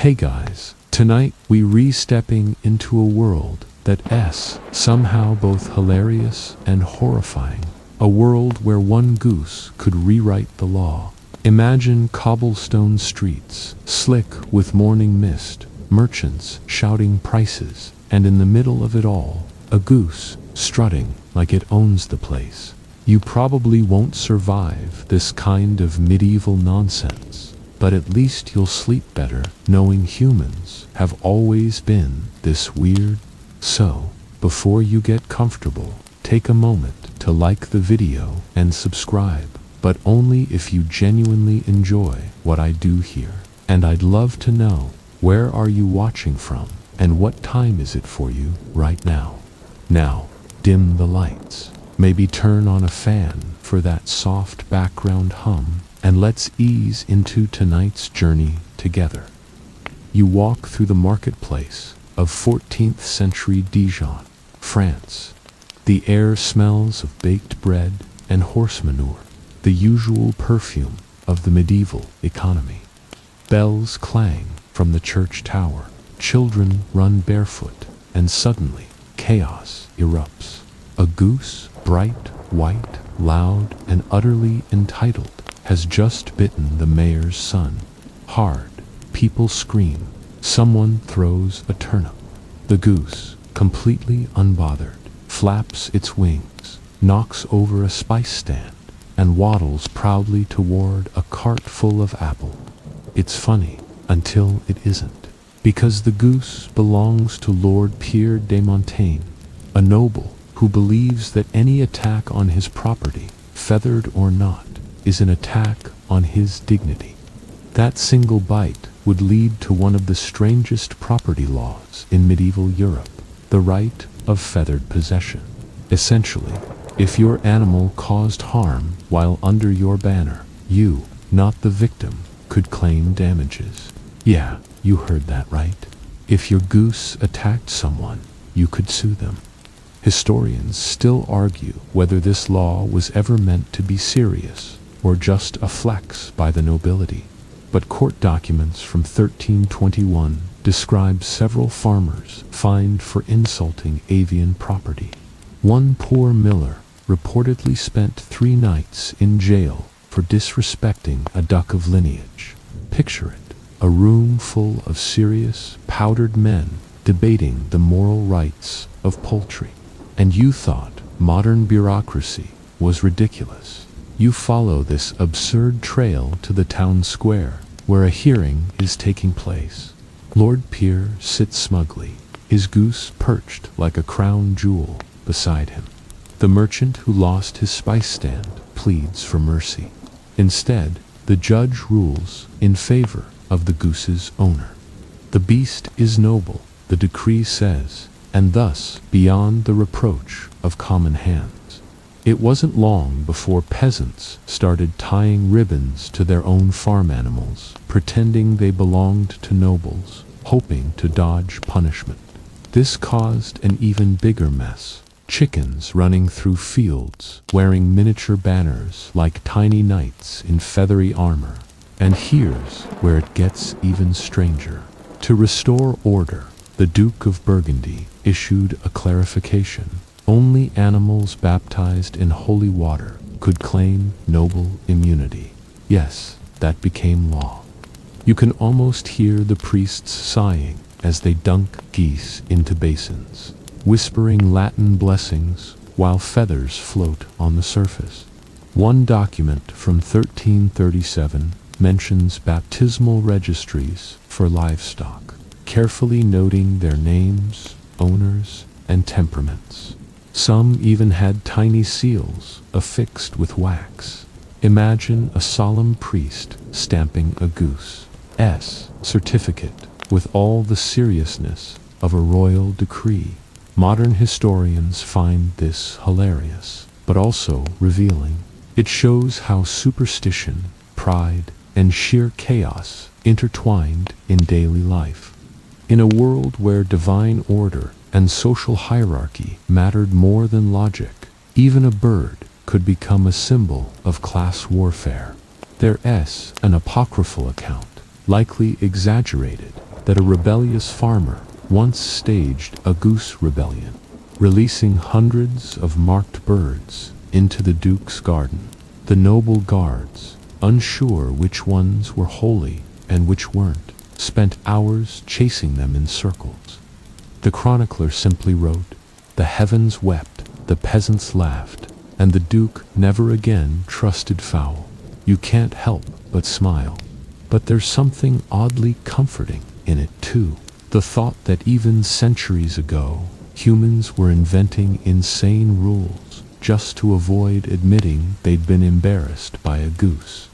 Hey guys, tonight we re-stepping into a world that's somehow both hilarious and horrifying. A world where one goose could rewrite the law. Imagine cobblestone streets, slick with morning mist, merchants shouting prices, and in the middle of it all, a goose strutting like it owns the place. You probably won't survive this kind of medieval nonsense, but at least you'll sleep better knowing humans have always been this weird. So, before you get comfortable, take a moment to like the video and subscribe, but only if you genuinely enjoy what I do here. And I'd love to know, where are you watching from, and what time is it for you right now? Now, dim the lights. Maybe turn on a fan for that soft background hum, and let's ease into tonight's journey together. You walk through the marketplace of 14th century Dijon, France. The air smells of baked bread and horse manure, the usual perfume of the medieval economy. Bells clang from the church tower, children run barefoot, and suddenly chaos erupts. A goose, bright, white, loud, and utterly entitled, has just bitten the mayor's son. Hard, people scream. Someone throws a turnip. The goose, completely unbothered, flaps its wings, knocks over a spice stand, and waddles proudly toward a cart full of apple. It's funny, until it isn't, because the goose belongs to Lord Pierre de Montaigne, a noble who believes that any attack on his property, feathered or not, is an attack on his dignity. That single bite would lead to one of the strangest property laws in medieval Europe, the right of feathered possession. Essentially, if your animal caused harm while under your banner, you, not the victim, could claim damages. Yeah, you heard that right. If your goose attacked someone, you could sue them. Historians still argue whether this law was ever meant to be serious or just a flex by the nobility. But court documents from 1321 describe several farmers fined for insulting avian property. One poor miller reportedly spent 3 nights in jail for disrespecting a duck of lineage. Picture it, a room full of serious, powdered men debating the moral rights of poultry. And you thought modern bureaucracy was ridiculous. You follow this absurd trail to the town square, where a hearing is taking place. Lord Pierre sits smugly, his goose perched like a crown jewel beside him. The merchant who lost his spice stand pleads for mercy. Instead, the judge rules in favor of the goose's owner. The beast is noble, the decree says, and thus beyond the reproach of common hands. It wasn't long before peasants started tying ribbons to their own farm animals, pretending they belonged to nobles, hoping to dodge punishment. This caused an even bigger mess. Chickens running through fields, wearing miniature banners like tiny knights in feathery armor. And here's where it gets even stranger. To restore order, the Duke of Burgundy issued a clarification. Only animals baptized in holy water could claim noble immunity. Yes, that became law. You can almost hear the priests sighing as they dunk geese into basins, whispering Latin blessings while feathers float on the surface. One document from 1337 mentions baptismal registries for livestock, carefully noting their names, owners, and temperaments. Some even had tiny seals affixed with wax. Imagine a solemn priest stamping a goose's certificate with all the seriousness of a royal decree. Modern historians find this hilarious, but also revealing. It shows how superstition, pride, and sheer chaos intertwined in daily life. In a world where divine order and social hierarchy mattered more than logic, even a bird could become a symbol of class warfare. There's an apocryphal account, likely exaggerated, that a rebellious farmer once staged a goose rebellion, releasing hundreds of marked birds into the Duke's garden. The noble guards, unsure which ones were holy and which weren't, spent hours chasing them in circles. The chronicler simply wrote, "The heavens wept, the peasants laughed, and the Duke never again trusted fowl." You can't help but smile. But there's something oddly comforting in it too. The thought that even centuries ago, humans were inventing insane rules just to avoid admitting they'd been embarrassed by a goose.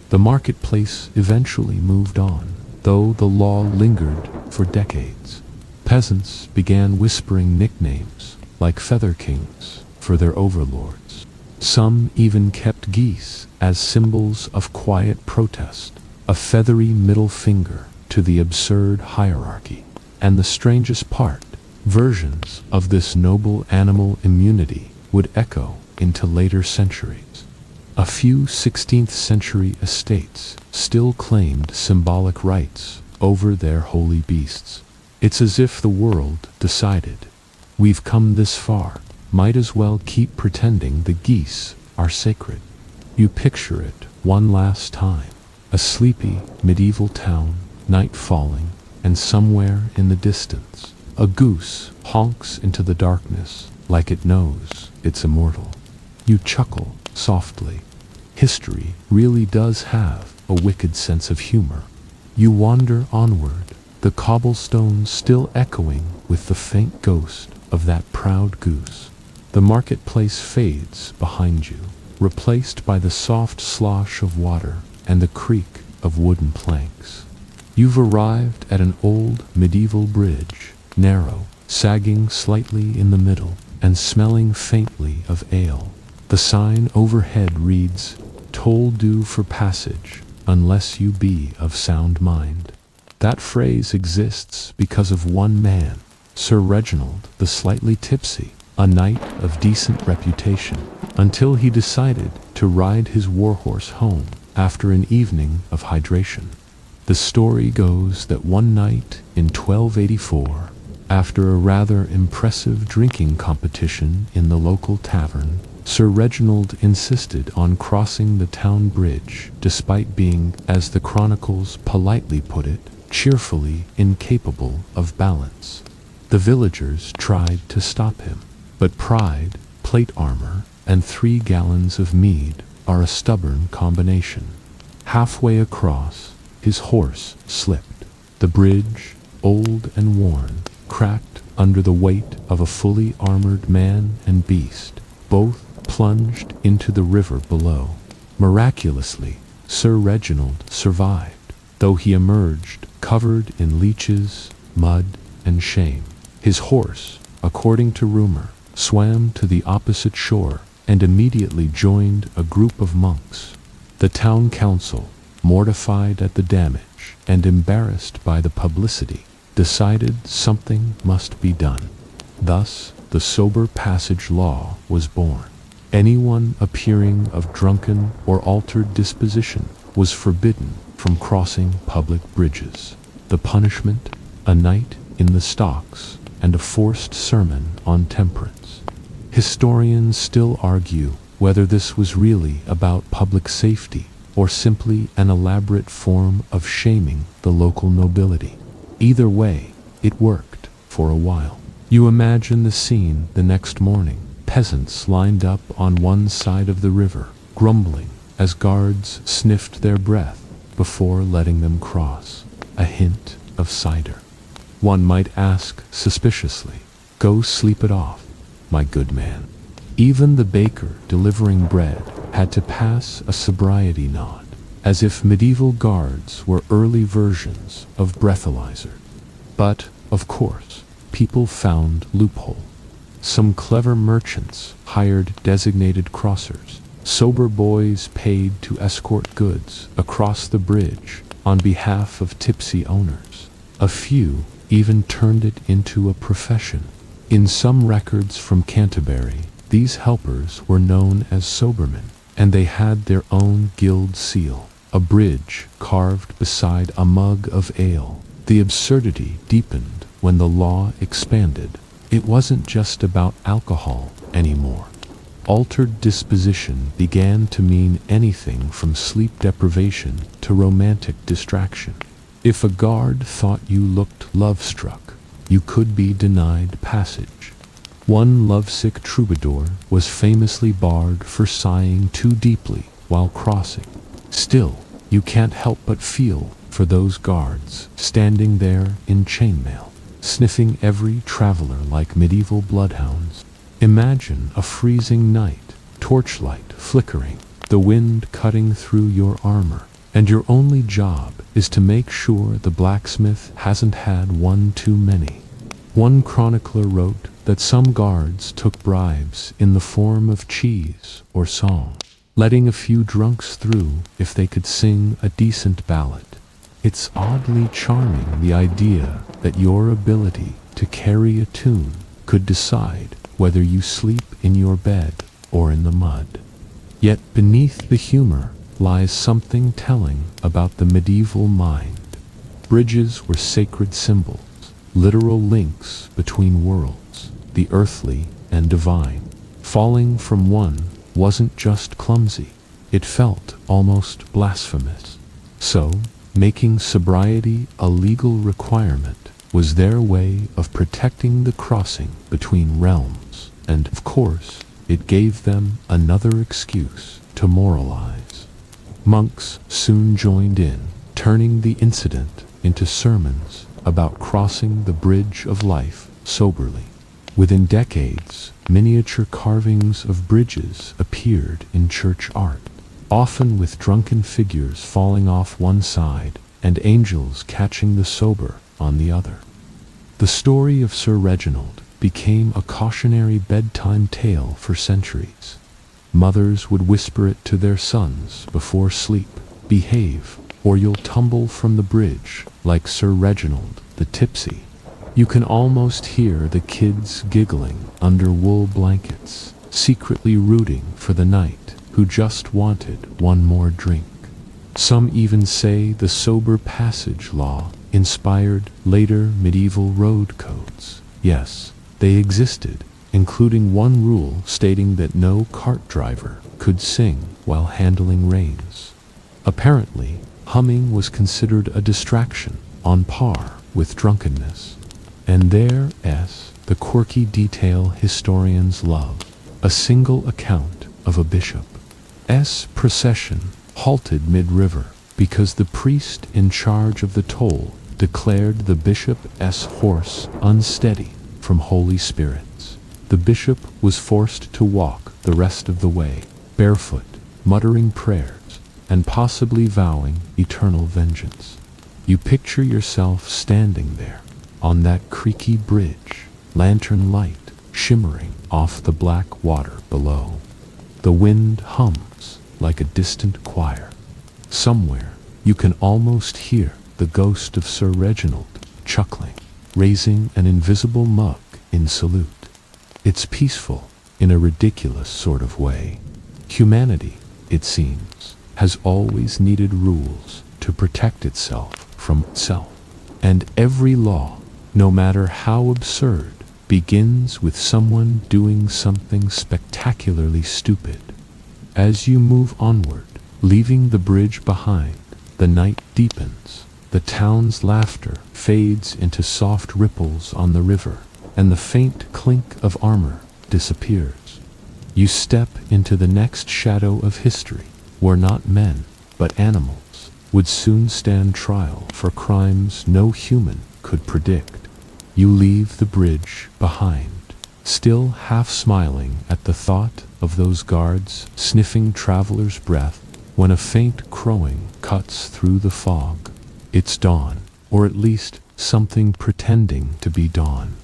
The marketplace eventually moved on, though the law lingered for decades. Peasants began whispering nicknames, like Feather Kings, for their overlords. Some even kept geese as symbols of quiet protest, a feathery middle finger to the absurd hierarchy. And the strangest part, versions of this noble animal immunity would echo into later centuries. A few 16th century estates still claimed symbolic rights over their holy beasts. It's as if the world decided, we've come this far, might as well keep pretending the geese are sacred. You picture it one last time, a sleepy medieval town, night falling, and somewhere in the distance, a goose honks into the darkness like it knows it's immortal. You chuckle softly. History really does have a wicked sense of humor. You wander onward, the cobblestones still echoing with the faint ghost of that proud goose. The marketplace fades behind you, replaced by the soft slosh of water and the creak of wooden planks. You've arrived at an old medieval bridge, narrow, sagging slightly in the middle, and smelling faintly of ale. The sign overhead reads, "Toll due for passage, unless you be of sound mind." That phrase exists because of one man, Sir Reginald the slightly tipsy, a knight of decent reputation, until he decided to ride his warhorse home after an evening of hydration. The story goes that one night in 1284, after a rather impressive drinking competition in the local tavern, Sir Reginald insisted on crossing the town bridge, despite being, as the chronicles politely put it, cheerfully incapable of balance. The villagers tried to stop him, but pride, plate armor, and 3 gallons of mead are a stubborn combination. Halfway across, his horse slipped. The bridge, old and worn, cracked under the weight of a fully armored man and beast. Both plunged into the river below. Miraculously, Sir Reginald survived, though he emerged covered in leeches, mud, and shame. His horse, according to rumor, swam to the opposite shore and immediately joined a group of monks. The town council, mortified at the damage and embarrassed by the publicity, decided something must be done. Thus, the sober passage law was born. Anyone appearing of drunken or altered disposition was forbidden from crossing public bridges. The punishment, a night in the stocks and a forced sermon on temperance. Historians still argue whether this was really about public safety or simply an elaborate form of shaming the local nobility. Either way, it worked for a while. You imagine the scene the next morning. Peasants lined up on one side of the river, grumbling as guards sniffed their breath before letting them cross. A hint of cider. One might ask suspiciously, "Go sleep it off, my good man." Even the baker delivering bread had to pass a sobriety nod, as if medieval guards were early versions of breathalyzer. But, of course, people found loopholes. Some clever merchants hired designated crossers. Sober boys paid to escort goods across the bridge on behalf of tipsy owners. A few even turned it into a profession. In some records from Canterbury, these helpers were known as sobermen, and they had their own guild seal, a bridge carved beside a mug of ale. The absurdity deepened when the law expanded. It wasn't just about alcohol anymore. Altered disposition began to mean anything from sleep deprivation to romantic distraction. If a guard thought you looked love-struck, you could be denied passage. One lovesick troubadour was famously barred for sighing too deeply while crossing. Still, you can't help but feel for those guards standing there in chainmail, sniffing every traveler like medieval bloodhounds. Imagine a freezing night, torchlight flickering, the wind cutting through your armor, and your only job is to make sure the blacksmith hasn't had one too many. One chronicler wrote that some guards took bribes in the form of cheese or song, letting a few drunks through if they could sing a decent ballad. It's oddly charming, the idea that your ability to carry a tune could decide whether you sleep in your bed or in the mud. Yet beneath the humor lies something telling about the medieval mind. Bridges were sacred symbols, literal links between worlds, the earthly and divine. Falling from one wasn't just clumsy, it felt almost blasphemous. So, making sobriety a legal requirement was their way of protecting the crossing between realms, and of course, it gave them another excuse to moralize. Monks soon joined in, turning the incident into sermons about crossing the bridge of life soberly. Within decades, miniature carvings of bridges appeared in church art, often with drunken figures falling off one side and angels catching the sober on the other. The story of Sir Reginald became a cautionary bedtime tale for centuries. Mothers would whisper it to their sons before sleep: behave, or you'll tumble from the bridge like Sir Reginald the tipsy. You can almost hear the kids giggling under wool blankets, secretly rooting for the knight who just wanted one more drink. Some even say the sober passage law inspired later medieval road codes. Yes, they existed, including one rule stating that no cart driver could sing while handling reins. Apparently, humming was considered a distraction on par with drunkenness. And there's the quirky detail historians love: a single account of a bishop's procession halted mid-river because the priest in charge of the toll declared the bishop's horse unsteady from holy spirits. The bishop was forced to walk the rest of the way, barefoot, muttering prayers, and possibly vowing eternal vengeance. You picture yourself standing there, on that creaky bridge, lantern light shimmering off the black water below. The wind hums like a distant choir. Somewhere, you can almost hear the ghost of Sir Reginald chuckling, raising an invisible mug in salute. It's peaceful in a ridiculous sort of way. Humanity, it seems, has always needed rules to protect itself from itself. And every law, no matter how absurd, begins with someone doing something spectacularly stupid. As you move onward, leaving the bridge behind, the night deepens. The town's laughter fades into soft ripples on the river, and the faint clink of armor disappears. You step into the next shadow of history, where not men, but animals, would soon stand trial for crimes no human could predict. You leave the bridge behind, still half smiling at the thought of those guards sniffing travelers' breath, when a faint crowing cuts through the fog. It's dawn, or at least something pretending to be dawn.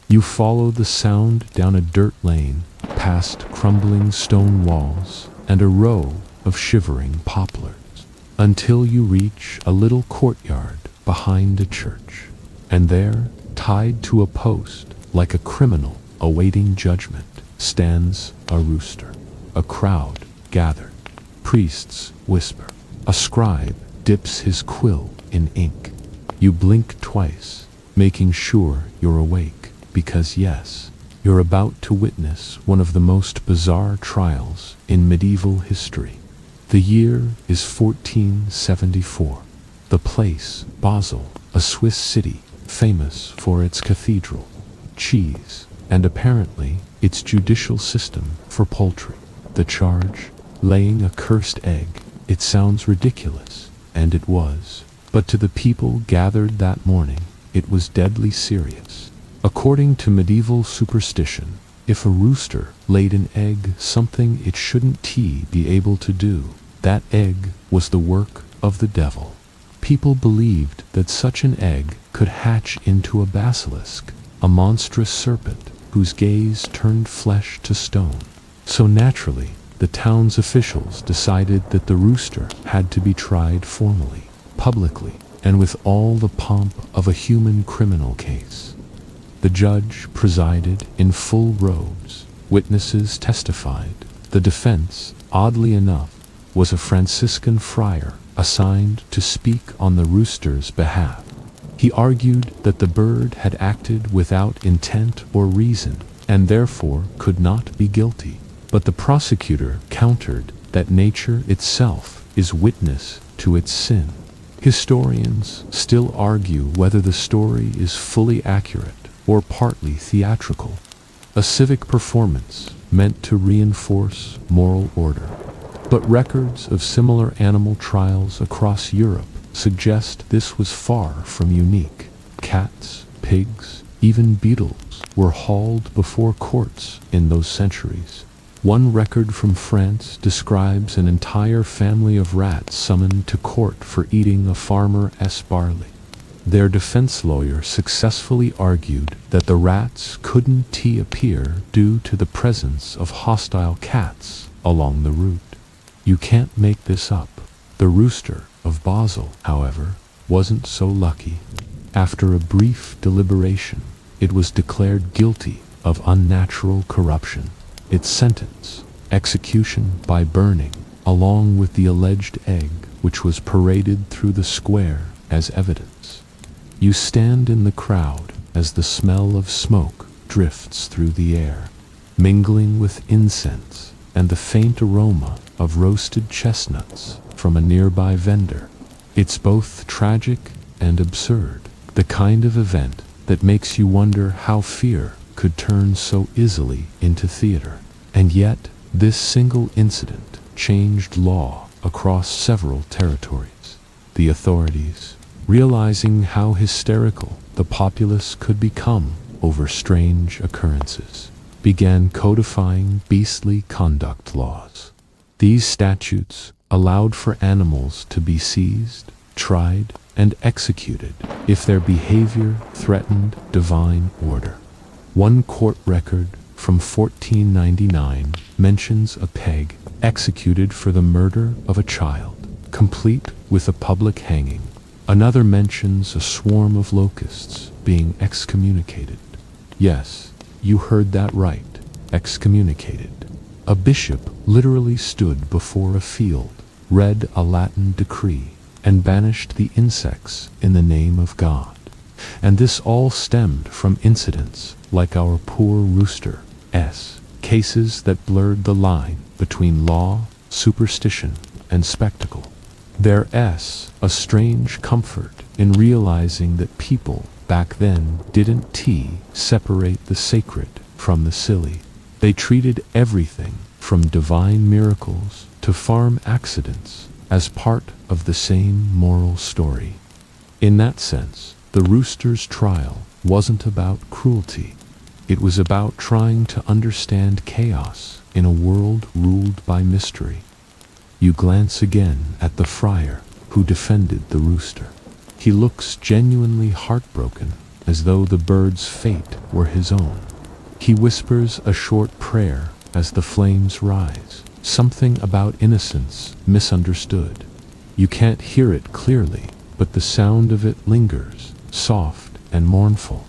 You follow the sound down a dirt lane, past crumbling stone walls and a row of shivering poplars, until you reach a little courtyard behind a church. And there, tied to a post, like a criminal awaiting judgment, stands a rooster. A crowd gathered. Priests whisper. A scribe dips his quill in ink. You blink twice, making sure you're awake, because yes, you're about to witness one of the most bizarre trials in medieval history. The year is 1474. The place, Basel, a Swiss city, famous for its cathedral, cheese, and apparently its judicial system for poultry. The charge? Laying a cursed egg. It sounds ridiculous, and it was. But to the people gathered that morning, it was deadly serious. According to medieval superstition, if a rooster laid an egg, something it shouldn't be able to do, that egg was the work of the devil. People believed that such an egg could hatch into a basilisk, a monstrous serpent whose gaze turned flesh to stone. So naturally, the town's officials decided that the rooster had to be tried formally, publicly, and with all the pomp of a human criminal case. The judge presided in full robes. Witnesses testified. The defense, oddly enough, was a Franciscan friar assigned to speak on the rooster's behalf. He argued that the bird had acted without intent or reason, and therefore could not be guilty. But the prosecutor countered that nature itself is witness to its sin. Historians still argue whether the story is fully accurate or partly theatrical, a civic performance meant to reinforce moral order. But records of similar animal trials across Europe suggest this was far from unique. Cats, pigs, even beetles were hauled before courts in those centuries. One record from France describes an entire family of rats summoned to court for eating a farmer's barley. Their defense lawyer successfully argued that the rats couldn't appear due to the presence of hostile cats along the route. You can't make this up. The rooster of Basel, however, wasn't so lucky. After a brief deliberation, it was declared guilty of unnatural corruption. Its sentence, execution by burning, along with the alleged egg, which was paraded through the square as evidence. You stand in the crowd as the smell of smoke drifts through the air, mingling with incense and the faint aroma of roasted chestnuts from a nearby vendor. It's both tragic and absurd, the kind of event that makes you wonder how fear could turn so easily into theater. And yet, this single incident changed law across several territories. The authorities, realizing how hysterical the populace could become over strange occurrences, began codifying beastly conduct laws. These statutes allowed for animals to be seized, tried, and executed if their behavior threatened divine order. One court record from 1499 mentions a pig executed for the murder of a child, complete with a public hanging. Another mentions a swarm of locusts being excommunicated. Yes, you heard that right, excommunicated. A bishop literally stood before a field, read a Latin decree, and banished the insects in the name of God. And this all stemmed from incidents like our poor rooster's, cases that blurred the line between law, superstition, and spectacle. There's a strange comfort in realizing that people back then didn't separate the sacred from the silly. They treated everything from divine miracles to farm accidents as part of the same moral story. In that sense, the rooster's trial wasn't about cruelty. It was about trying to understand chaos in a world ruled by mystery. You glance again at the friar who defended the rooster. He looks genuinely heartbroken, as though the bird's fate were his own. He whispers a short prayer as the flames rise, something about innocence misunderstood. You can't hear it clearly, but the sound of it lingers, soft and mournful.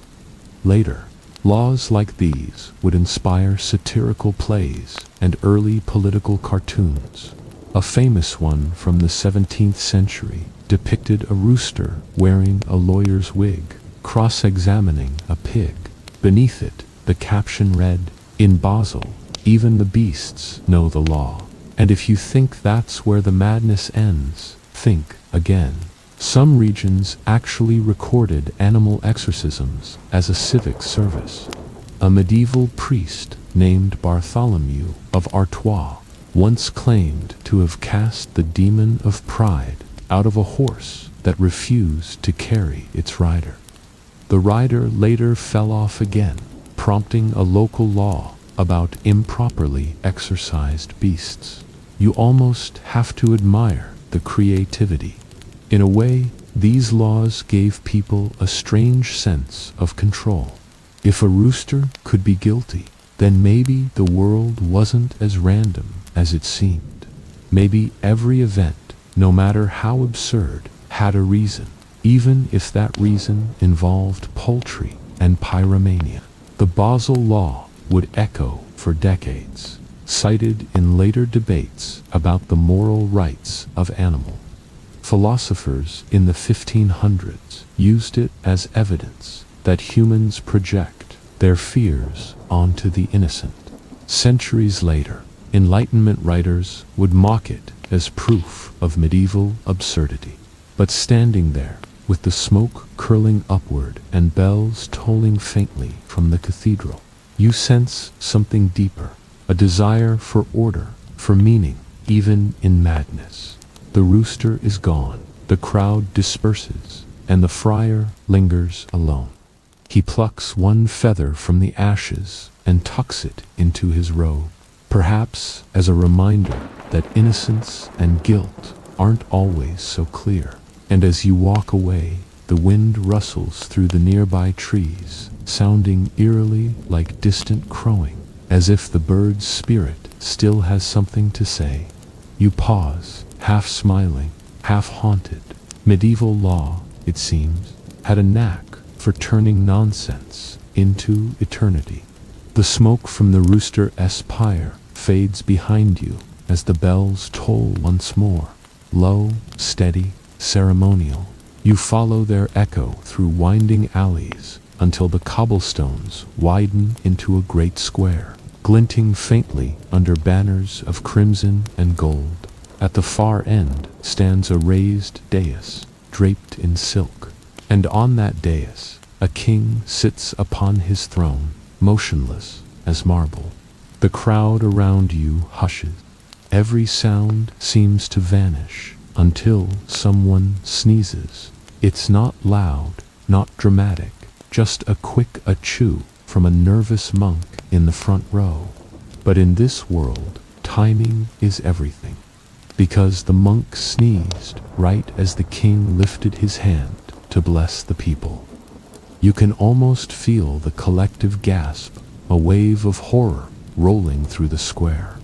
Later, laws like these would inspire satirical plays and early political cartoons. A famous one from the 17th century depicted a rooster wearing a lawyer's wig, cross-examining a pig. Beneath it, the caption read, "In Basel, even the beasts know the law." And if you think that's where the madness ends, think again. Some regions actually recorded animal exorcisms as a civic service. A medieval priest named Bartholomew of Artois once claimed to have cast the demon of pride out of a horse that refused to carry its rider. The rider later fell off again, prompting a local law about improperly exorcised beasts. You almost have to admire the creativity. In a way, these laws gave people a strange sense of control. If a rooster could be guilty, then maybe the world wasn't as random as it seemed. Maybe every event, no matter how absurd, had a reason, even if that reason involved poultry and pyromania. The Basel Law would echo for decades, cited in later debates about the moral rights of animals. Philosophers in the 1500s used it as evidence that humans project their fears onto the innocent. Centuries later, Enlightenment writers would mock it as proof of medieval absurdity. But standing there, with the smoke curling upward and bells tolling faintly from the cathedral, you sense something deeper, a desire for order, for meaning, even in madness. The rooster is gone, the crowd disperses, and the friar lingers alone. He plucks one feather from the ashes and tucks it into his robe, perhaps as a reminder that innocence and guilt aren't always so clear. And as you walk away, the wind rustles through the nearby trees, sounding eerily like distant crowing, as if the bird's spirit still has something to say. You pause, half smiling, half haunted. Medieval law, it seems, had a knack for turning nonsense into eternity. The smoke from the rooster's pyre fades behind you as the bells toll once more, low, steady, ceremonial. You follow their echo through winding alleys until the cobblestones widen into a great square, glinting faintly under banners of crimson and gold. At the far end stands a raised dais, draped in silk, and on that dais a king sits upon his throne, motionless as marble. The crowd around you hushes. Every sound seems to vanish until someone sneezes. It's not loud, not dramatic, just a quick achoo from a nervous monk in the front row. But in this world, timing is everything. Because the monk sneezed right as the king lifted his hand to bless the people. You can almost feel the collective gasp, a wave of horror rolling through the square.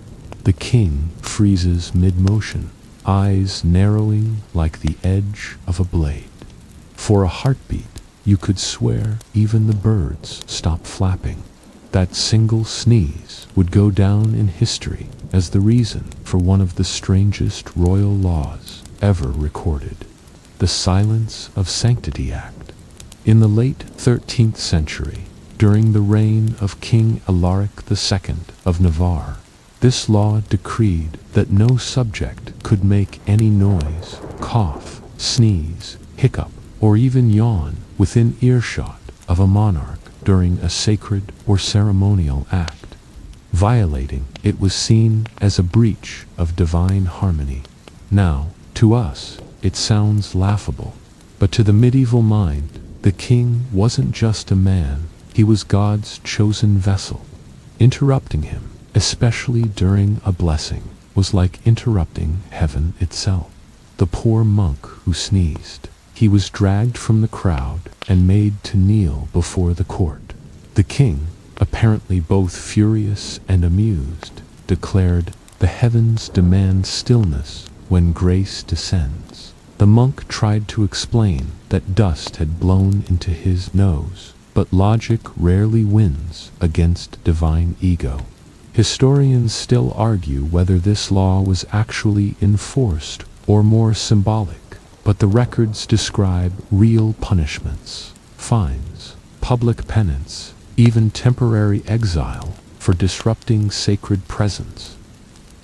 The king freezes mid-motion, eyes narrowing like the edge of a blade. For a heartbeat, you could swear even the birds stopped flapping. That single sneeze would go down in history as the reason for one of the strangest royal laws ever recorded, the Silence of Sanctity Act. In the late 13th century, during the reign of King Alaric II of Navarre, this law decreed that no subject could make any noise, cough, sneeze, hiccup, or even yawn within earshot of a monarch during a sacred or ceremonial act. Violating it was seen as a breach of divine harmony. Now, to us, it sounds laughable, but to the medieval mind, the king wasn't just a man, he was God's chosen vessel. Interrupting him, especially during a blessing, was like interrupting heaven itself. The poor monk who sneezed, he was dragged from the crowd and made to kneel before the court. The king, apparently both furious and amused, declared, "The heavens demand stillness when grace descends." The monk tried to explain that dust had blown into his nose, but logic rarely wins against divine ego. Historians still argue whether this law was actually enforced or more symbolic, but the records describe real punishments, fines, public penance, even temporary exile for disrupting sacred presence.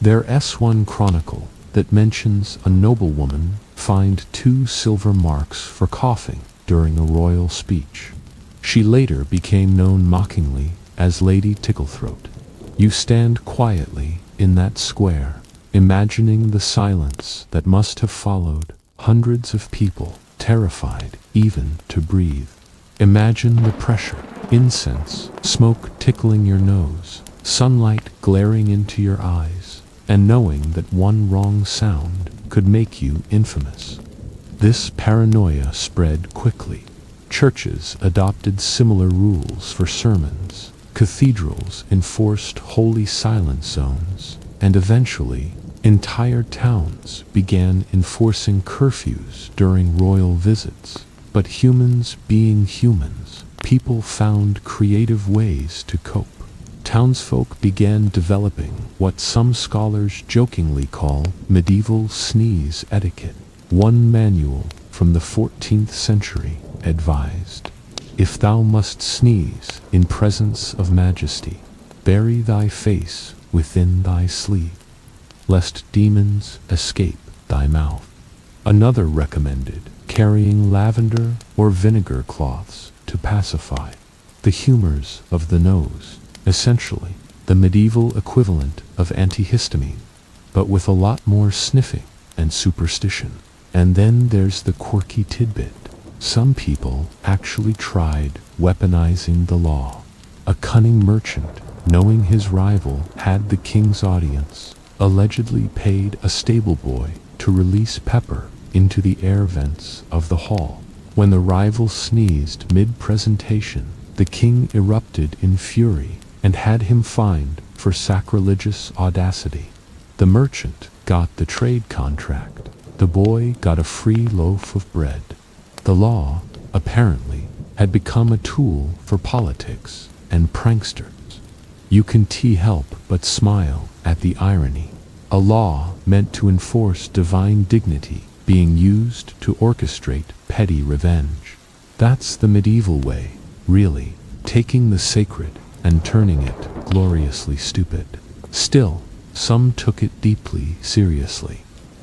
There's one chronicle that mentions a noblewoman fined 2 silver marks for coughing during a royal speech. She later became known mockingly as Lady Ticklethroat. You stand quietly in that square, imagining the silence that must have followed, hundreds of people terrified even to breathe. Imagine the pressure, incense, smoke tickling your nose, sunlight glaring into your eyes, and knowing that one wrong sound could make you infamous. This paranoia spread quickly. Churches adopted similar rules for sermons, cathedrals enforced holy silence zones, and eventually, entire towns began enforcing curfews during royal visits. But humans being humans, people found creative ways to cope. Townsfolk began developing what some scholars jokingly call medieval sneeze etiquette. One manual from the 14th century advised, "If thou must sneeze in presence of majesty, bury thy face within thy sleeve, lest demons escape thy mouth." Another recommended carrying lavender or vinegar cloths to pacify the humors of the nose, essentially the medieval equivalent of antihistamine, but with a lot more sniffing and superstition. And then there's the quirky tidbit. Some people actually tried weaponizing the law. A cunning merchant, knowing his rival had the king's audience, allegedly paid a stable boy to release pepper into the air vents of the hall. When the rival sneezed mid-presentation, the king erupted in fury and had him fined for sacrilegious audacity. The merchant got the trade contract. The boy got a free loaf of bread. The law, apparently, had become a tool for politics and pranksters. You can't help but smile at the irony. A law meant to enforce divine dignity being used to orchestrate petty revenge. That's the medieval way, really, taking the sacred and turning it gloriously stupid. Still, some took it deeply seriously.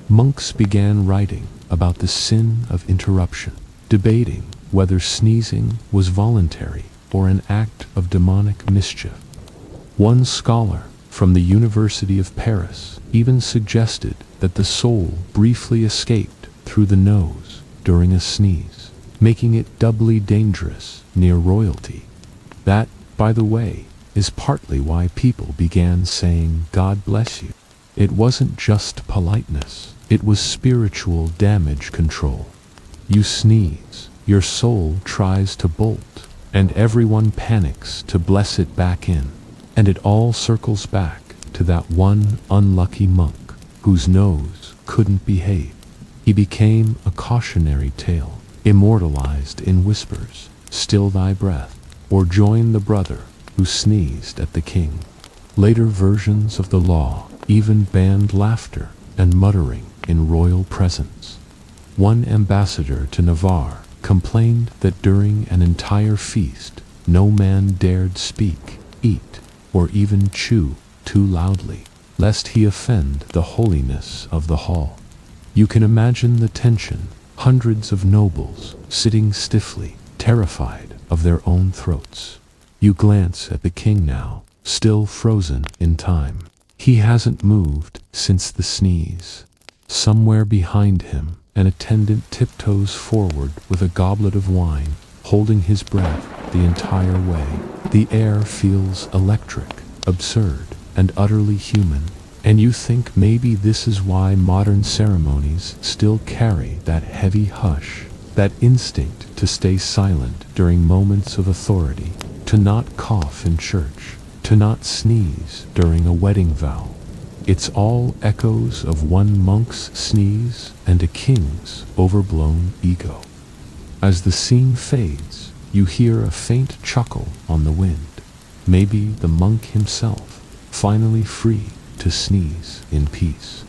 Monks began writing about the sin of interruption, debating whether sneezing was voluntary or an act of demonic mischief. One scholar from the University of Paris even suggested that the soul briefly escaped through the nose during a sneeze, making it doubly dangerous near royalty. That, by the way, is partly why people began saying, "God bless you." It wasn't just politeness, it was spiritual damage control. You sneeze, your soul tries to bolt, and everyone panics to bless it back in. And it all circles back to that one unlucky monk whose nose couldn't behave. He became a cautionary tale, immortalized in whispers, "Still thy breath," or "Join the brother who sneezed at the king." Later versions of the law even banned laughter and muttering in royal presence. One ambassador to Navarre complained that during an entire feast, no man dared speak, eat, or even chew too loudly, lest he offend the holiness of the hall. You can imagine the tension, hundreds of nobles sitting stiffly, terrified of their own throats. You glance at the king now, still frozen in time. He hasn't moved since the sneeze. Somewhere behind him, an attendant tiptoes forward with a goblet of wine, holding his breath the entire way. The air feels electric, absurd, and utterly human. And you think maybe this is why modern ceremonies still carry that heavy hush, that instinct to stay silent during moments of authority, to not cough in church, to not sneeze during a wedding vow. It's all echoes of one monk's sneeze and a king's overblown ego. As the scene fades, you hear a faint chuckle on the wind. Maybe the monk himself, finally free to sneeze in peace.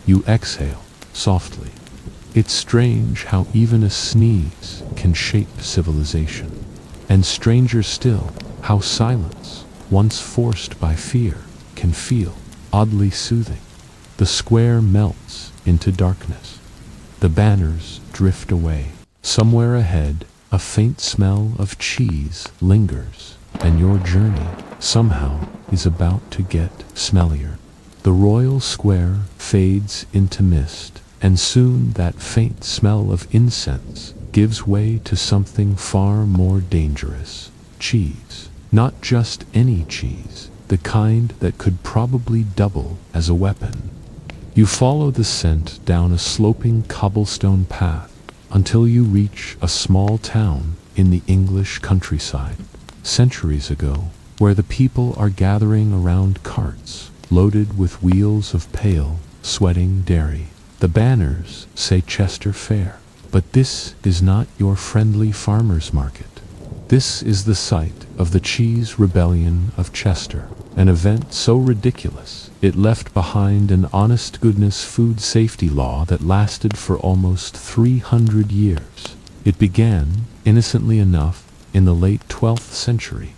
You exhale softly. It's strange how even a sneeze can shape civilization. And stranger still, how silence, once forced by fear, can feel oddly soothing. The square melts into darkness. The banners drift away. Somewhere ahead, a faint smell of cheese lingers, and your journey, somehow, is about to get smellier. The royal square fades into mist, and soon that faint smell of incense gives way to something far more dangerous. Cheese. Not just any cheese, the kind that could probably double as a weapon. You follow the scent down a sloping cobblestone path until you reach a small town in the English countryside, centuries ago, where the people are gathering around carts loaded with wheels of pale, sweating dairy. The banners say Chester Fair, but this is not your friendly farmer's market. This is the site of the Cheese Rebellion of Chester, an event so ridiculous it left behind an honest-goodness food safety law that lasted for almost 300 years. It began, innocently enough, in the late 12th century.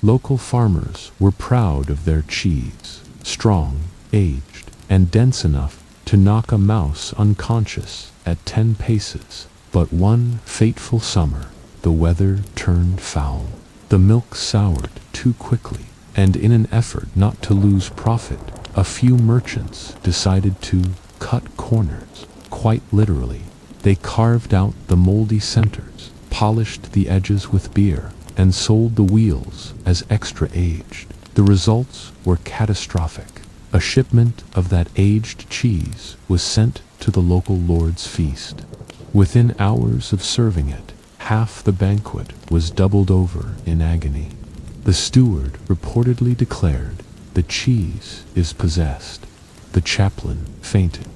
Local farmers were proud of their cheese, strong, aged, and dense enough to knock a mouse unconscious at 10 paces. But one fateful summer, the weather turned foul. The milk soured too quickly, and in an effort not to lose profit, a few merchants decided to cut corners. Quite literally, they carved out the moldy centers, polished the edges with beer, and sold the wheels as extra aged. The results were catastrophic. A shipment of that aged cheese was sent to the local lord's feast. Within hours of serving it, half the banquet was doubled over in agony. The steward reportedly declared, "The cheese is possessed." The chaplain fainted.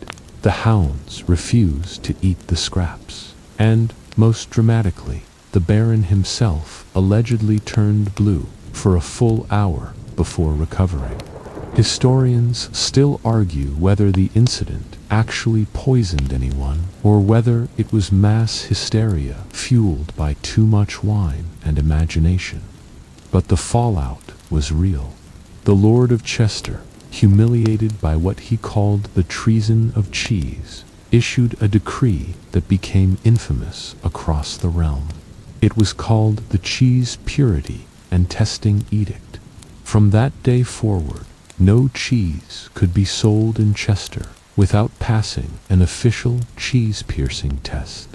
The hounds refused to eat the scraps. And, most dramatically, the Baron himself allegedly turned blue for a full hour before recovering. Historians still argue whether the incident actually poisoned anyone, or whether it was mass hysteria fueled by too much wine and imagination. But the fallout was real. The Lord of Chester, humiliated by what he called the treason of cheese, issued a decree that became infamous across the realm. It was called the Cheese Purity and Testing Edict. From that day forward, no cheese could be sold in Chester without passing an official cheese-piercing test.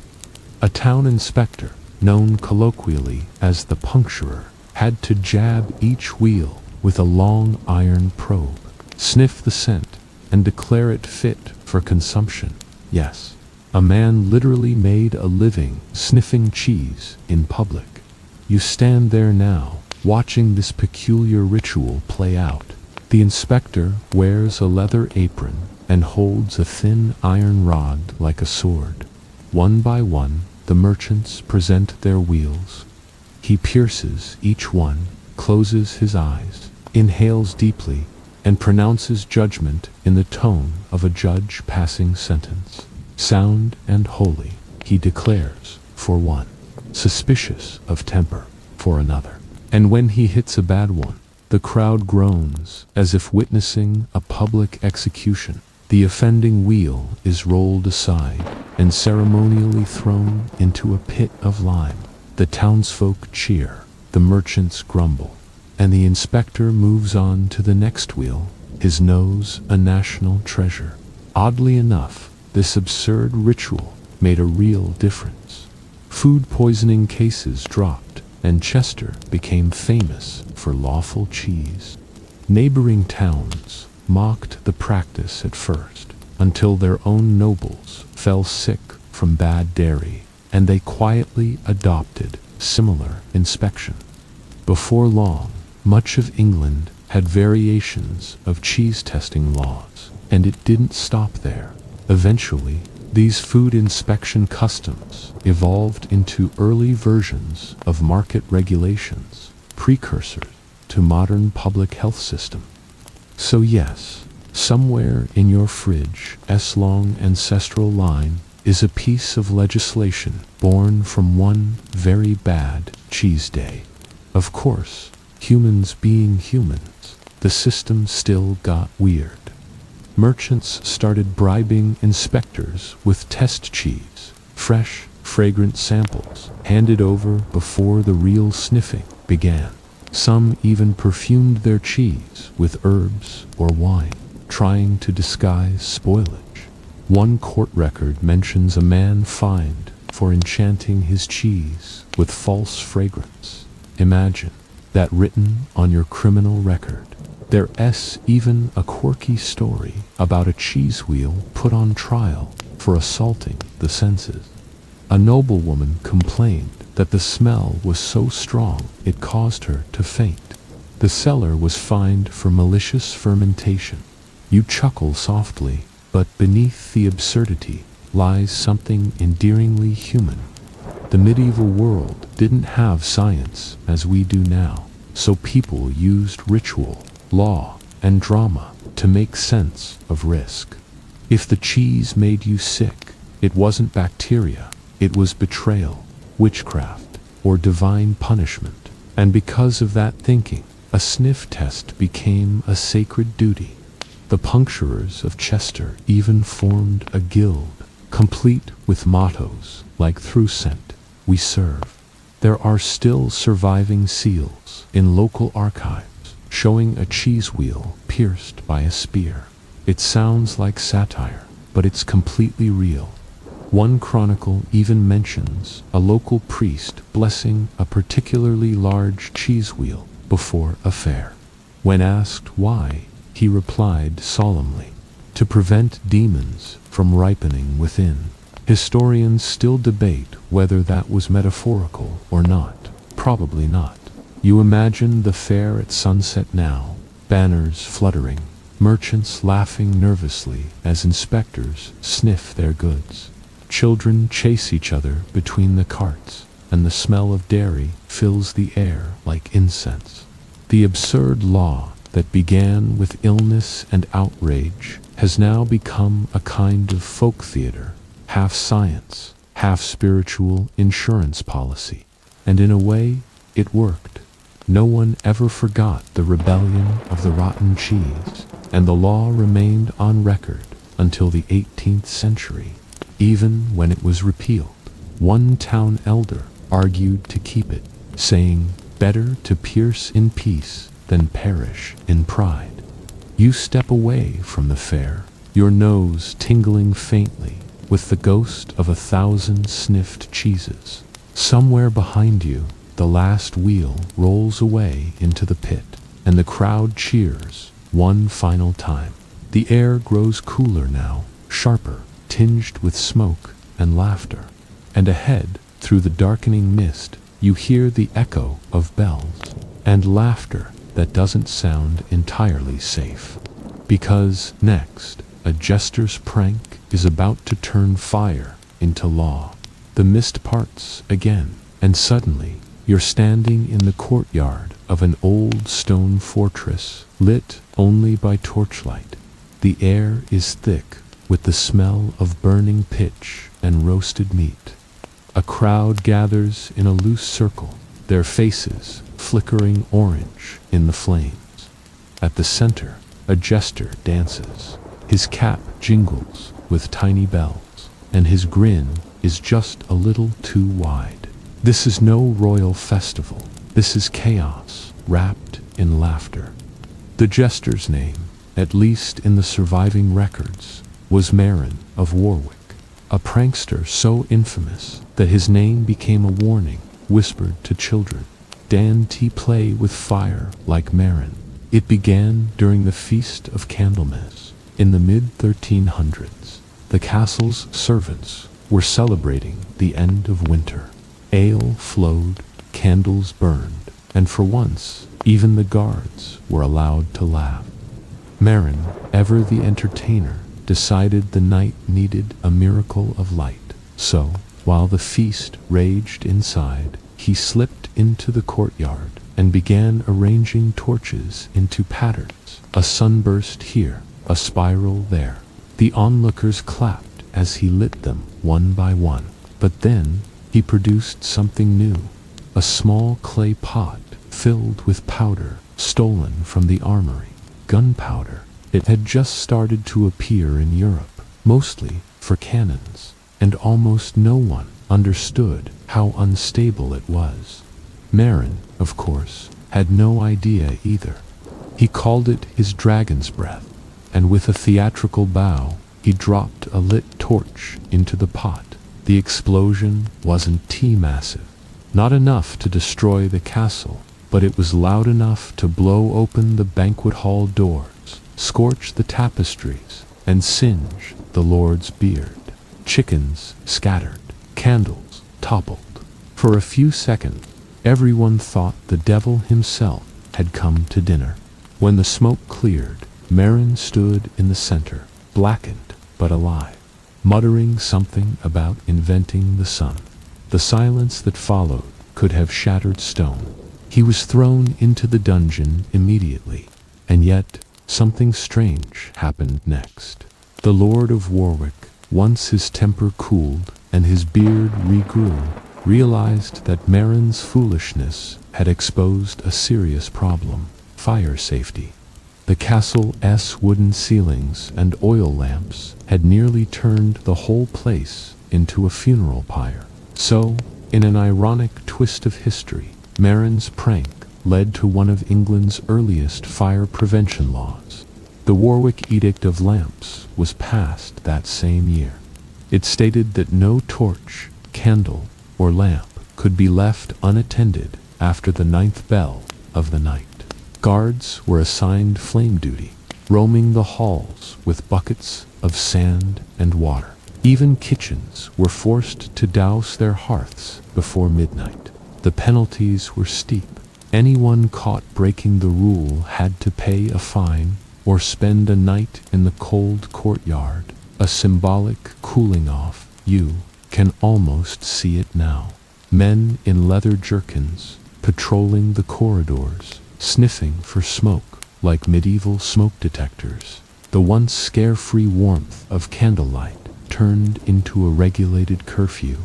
A town inspector, known colloquially as the puncturer, had to jab each wheel with a long iron probe, sniff the scent, and declare it fit for consumption. Yes, a man literally made a living sniffing cheese in public. You stand there now, watching this peculiar ritual play out. The inspector wears a leather apron and holds a thin iron rod like a sword. One by one, the merchants present their wheels. He pierces each one, closes his eyes, inhales deeply, and pronounces judgment in the tone of a judge passing sentence. Sound and holy, he declares, for one. Suspicious of temper, for another. And when he hits a bad one, the crowd groans as if witnessing a public execution. The offending wheel is rolled aside and ceremonially thrown into a pit of lime. The townsfolk cheer, the merchants grumble, and the inspector moves on to the next wheel, his nose a national treasure. Oddly enough, this absurd ritual made a real difference. Food poisoning cases dropped, and Chester became famous for lawful cheese. Neighboring towns mocked the practice at first, until their own nobles fell sick from bad dairy, and they quietly adopted similar inspection. Before long, much of England had variations of cheese testing laws, and it didn't stop there. Eventually, these food inspection customs evolved into early versions of market regulations, precursors to modern public health systems. So yes, somewhere in your fridge's long ancestral line is a piece of legislation born from one very bad cheese day. Of course, humans being humans, the system still got weird. Merchants started bribing inspectors with test cheese, fresh, fragrant samples handed over before the real sniffing began. Some even perfumed their cheese with herbs or wine, trying to disguise spoilage. One court record mentions a man fined for enchanting his cheese with false fragrance. Imagine that written on your criminal record. There's even a quirky story about a cheese wheel put on trial for assaulting the senses. A noblewoman complained that the smell was so strong it caused her to faint. The seller was fined for malicious fermentation. You chuckle softly, but beneath the absurdity lies something endearingly human. The medieval world didn't have science as we do now, so people used ritual, law, and drama to make sense of risk. If the cheese made you sick, it wasn't bacteria, it was betrayal, witchcraft, or divine punishment. And because of that thinking, a sniff test became a sacred duty. The puncturers of Chester even formed a guild, complete with mottos like "Through scent, we serve." There are still surviving seals in local archives showing a cheese wheel pierced by a spear. It sounds like satire, but it's completely real. One chronicle even mentions a local priest blessing a particularly large cheese wheel before a fair. When asked why, he replied solemnly, "To prevent demons from ripening within." Historians still debate whether that was metaphorical or not. Probably not. You imagine the fair at sunset now, banners fluttering, merchants laughing nervously as inspectors sniff their goods. Children chase each other between the carts, and the smell of dairy fills the air like incense. The absurd law that began with illness and outrage has now become a kind of folk theater, half science, half spiritual insurance policy. And in a way, it worked. No one ever forgot the rebellion of the rotten cheese, and the law remained on record until the 18th century. Even when it was repealed, one town elder argued to keep it, saying, "Better to pierce in peace than perish in pride." You step away from the fair, your nose tingling faintly with the ghost of 1,000 sniffed cheeses. Somewhere behind you, the last wheel rolls away into the pit, and the crowd cheers one final time. The air grows cooler now, sharper, tinged with smoke and laughter. And ahead, through the darkening mist, you hear the echo of bells and laughter that doesn't sound entirely safe. Because next, a jester's prank is about to turn fire into law. The mist parts again, and suddenly you're standing in the courtyard of an old stone fortress, lit only by torchlight. The air is thick with the smell of burning pitch and roasted meat. A crowd gathers in a loose circle, their faces flickering orange in the flames. At the center, a jester dances. His cap jingles with tiny bells, and his grin is just a little too wide. This is no royal festival. This is chaos wrapped in laughter. The jester's name, at least in the surviving records, was Marin of Warwick, a prankster so infamous that his name became a warning whispered to children. Don't play with fire like Marin. It began during the Feast of Candlemas. In the mid-1300s, the castle's servants were celebrating the end of winter. Ale flowed, candles burned, and for once, even the guards were allowed to laugh. Marin, ever the entertainer, decided the night needed a miracle of light. So, while the feast raged inside, he slipped into the courtyard and began arranging torches into patterns. A sunburst here, a spiral there. The onlookers clapped as he lit them one by one. But then he produced something new. A small clay pot filled with powder stolen from the armory. Gunpowder. It had just started to appear in Europe, mostly for cannons, and almost no one understood how unstable it was. Marin, of course, had no idea either. He called it his dragon's breath, and with a theatrical bow, he dropped a lit torch into the pot. The explosion wasn't too massive, not enough to destroy the castle, but it was loud enough to blow open the banquet hall doors, scorch the tapestries, and singe the lord's beard. Chickens scattered, candles toppled. For a few seconds, everyone thought the devil himself had come to dinner. When the smoke cleared, Marin stood in the center, blackened but alive, muttering something about inventing the sun. The silence that followed could have shattered stone. He was thrown into the dungeon immediately, and yet something strange happened next. The Lord of Warwick, once his temper cooled and his beard regrew, realized that Marin's foolishness had exposed a serious problem: fire safety. The castle's wooden ceilings and oil lamps had nearly turned the whole place into a funeral pyre. So, in an ironic twist of history, Marin's prank led to one of England's earliest fire prevention laws. The Warwick Edict of Lamps was passed that same year. It stated that no torch, candle, or lamp could be left unattended after the 9th bell of the night. Guards were assigned flame duty, roaming the halls with buckets of sand and water. Even kitchens were forced to douse their hearths before midnight. The penalties were steep. Anyone caught breaking the rule had to pay a fine or spend a night in the cold courtyard, a symbolic cooling off. You can almost see it now. Men in leather jerkins, patrolling the corridors, sniffing for smoke like medieval smoke detectors. The once carefree warmth of candlelight turned into a regulated curfew,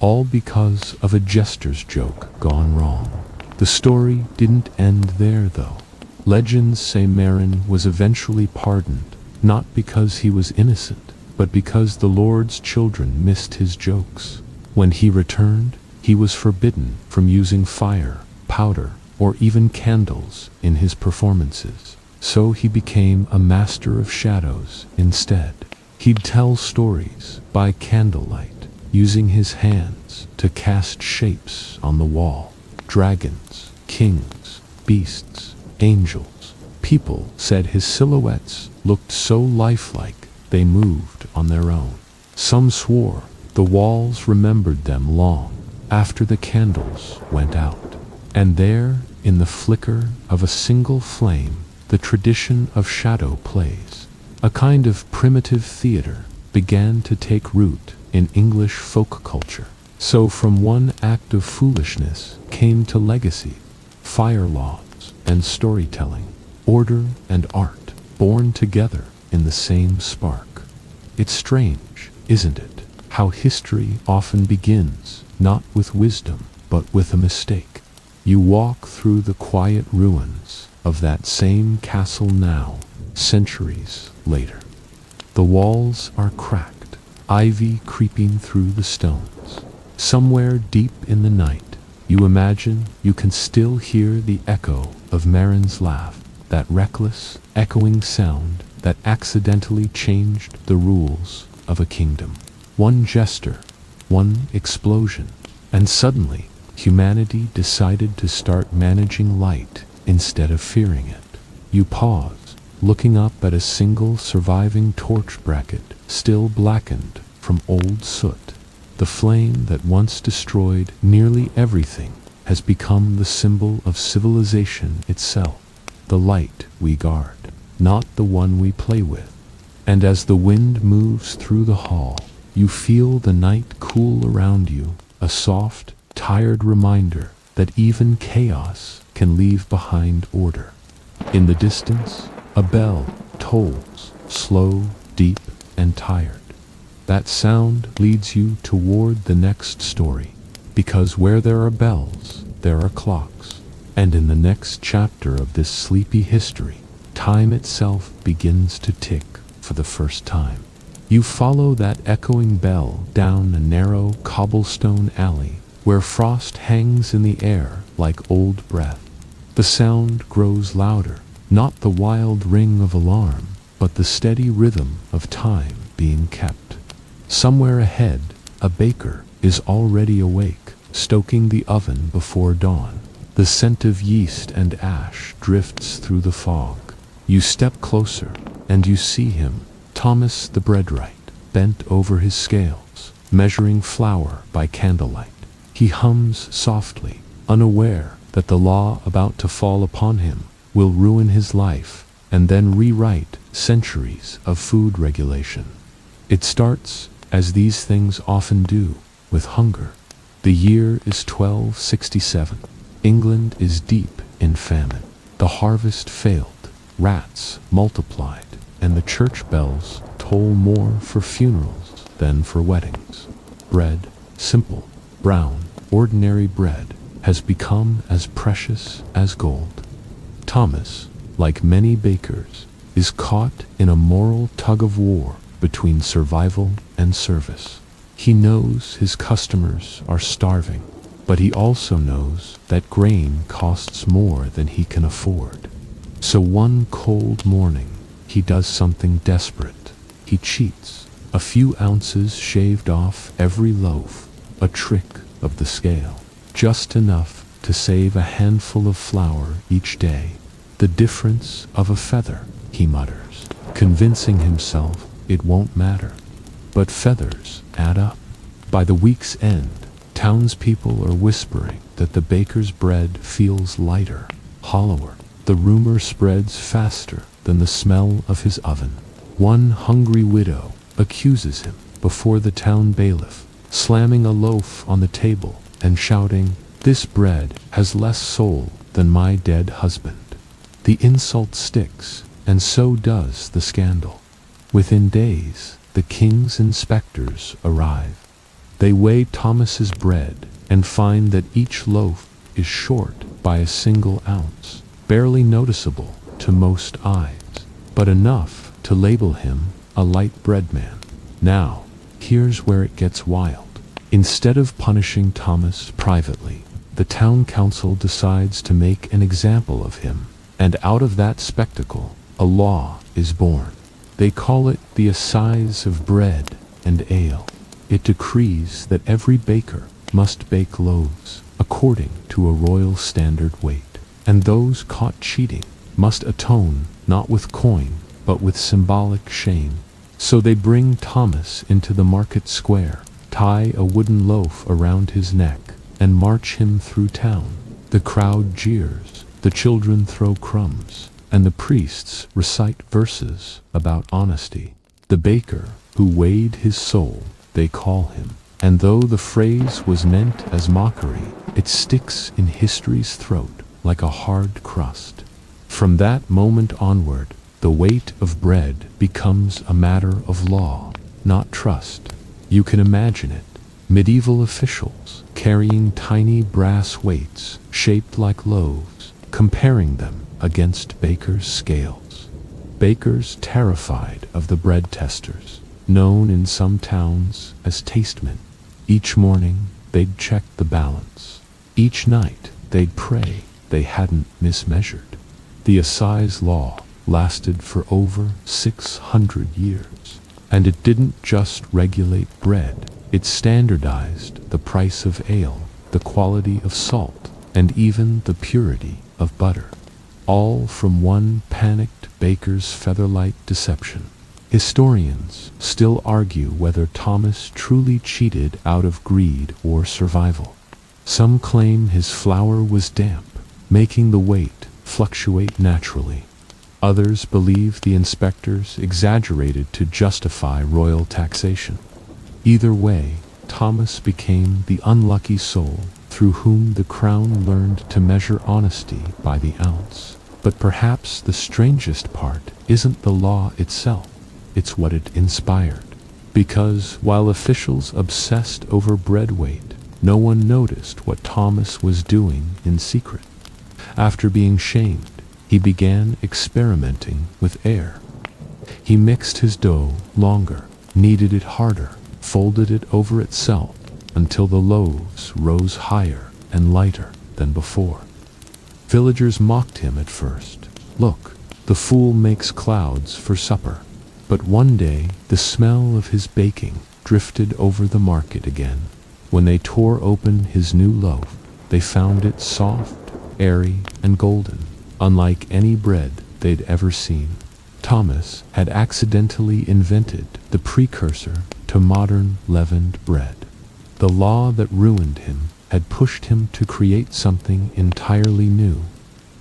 all because of a jester's joke gone wrong. The story didn't end there, though. Legends say Marin was eventually pardoned, not because he was innocent, but because the Lord's children missed his jokes. When he returned, he was forbidden from using fire, powder, or even candles in his performances. So he became a master of shadows instead. He'd tell stories by candlelight, using his hands to cast shapes on the wall. Dragons, kings, beasts, angels. People said his silhouettes looked so lifelike they moved on their own. Some swore the walls remembered them long after the candles went out. And there, in the flicker of a single flame, the tradition of shadow plays, a kind of primitive theater, began to take root in English folk culture. So from one act of foolishness came to legacy, fire laws and storytelling, order and art, born together in the same spark. It's strange, isn't it, how history often begins not with wisdom, but with a mistake. You walk through the quiet ruins of that same castle now, centuries later. The walls are cracked, ivy creeping through the stones. Somewhere deep in the night, you imagine you can still hear the echo of Marin's laugh, that reckless, echoing sound that accidentally changed the rules of a kingdom. One jester, one explosion, and suddenly humanity decided to start managing light instead of fearing it. You pause, looking up at a single surviving torch bracket, still blackened from old soot. The flame that once destroyed nearly everything has become the symbol of civilization itself, the light we guard, not the one we play with. And as the wind moves through the hall, you feel the night cool around you, a soft, tired reminder that even chaos can leave behind order. In the distance, a bell tolls, slow, deep, and tired. That sound leads you toward the next story, because where there are bells, there are clocks. And in the next chapter of this sleepy history, time itself begins to tick for the first time. You follow that echoing bell down a narrow cobblestone alley where frost hangs in the air like old breath. The sound grows louder, not the wild ring of alarm, but the steady rhythm of time being kept. Somewhere ahead, a baker is already awake, stoking the oven before dawn. The scent of yeast and ash drifts through the fog. You step closer, and you see him, Thomas the breadwright, bent over his scales, measuring flour by candlelight. He hums softly, unaware that the law about to fall upon him will ruin his life and then rewrite centuries of food regulation. It starts, as these things often do, with hunger. The year is 1267. England is deep in famine. The harvest failed, rats multiplied, and the church bells toll more for funerals than for weddings. Bread, simple, brown, ordinary bread, has become as precious as gold. Thomas, like many bakers, is caught in a moral tug-of-war between survival and service. He knows his customers are starving, but he also knows that grain costs more than he can afford. So one cold morning, he does something desperate. He cheats. A few ounces shaved off every loaf, a trick of the scale, just enough to save a handful of flour each day. The difference of a feather, he mutters, convincing himself it won't matter. But feathers add up. By the week's end, townspeople are whispering that the baker's bread feels lighter, hollower. The rumor spreads faster than the smell of his oven. One hungry widow accuses him before the town bailiff, slamming a loaf on the table and shouting, "This bread has less soul than my dead husband." The insult sticks, and so does the scandal. Within days, the king's inspectors arrive. They weigh Thomas's bread and find that each loaf is short by a single ounce, barely noticeable to most eyes, but enough to label him a light bread man. Now, here's where it gets wild. Instead of punishing Thomas privately, the town council decides to make an example of him, and out of that spectacle, a law is born. They call it the Assize of Bread and Ale. It decrees that every baker must bake loaves according to a royal standard weight, and those caught cheating must atone not with coin, but with symbolic shame. So they bring Thomas into the market square, tie a wooden loaf around his neck, and march him through town. The crowd jeers, the children throw crumbs, and the priests recite verses about honesty. The baker who weighed his soul, they call him, and though the phrase was meant as mockery, it sticks in history's throat like a hard crust. From that moment onward, the weight of bread becomes a matter of law, not trust. You can imagine it. Medieval officials carrying tiny brass weights shaped like loaves, comparing them against bakers' scales. Bakers terrified of the bread testers, known in some towns as tastemen. Each morning, they'd check the balance. Each night, they'd pray they hadn't mismeasured. The assize law lasted for over 600 years, and it didn't just regulate bread. It standardized the price of ale, the quality of salt, and even the purity of butter, all from one panicked baker's featherlight deception. Historians still argue whether Thomas truly cheated out of greed or survival. Some claim his flour was damp, making the weight fluctuate naturally. Others believe the inspectors exaggerated to justify royal taxation. Either way, Thomas became the unlucky soul through whom the crown learned to measure honesty by the ounce. But perhaps the strangest part isn't the law itself, it's what it inspired. Because while officials obsessed over bread weight, no one noticed what Thomas was doing in secret. After being shamed, he began experimenting with air. He mixed his dough longer, kneaded it harder, folded it over itself, until the loaves rose higher and lighter than before. Villagers mocked him at first. Look, the fool makes clouds for supper. But one day, the smell of his baking drifted over the market again. When they tore open his new loaf, they found it soft, airy, and golden, unlike any bread they'd ever seen. Thomas had accidentally invented the precursor to modern leavened bread. The law that ruined him had pushed him to create something entirely new.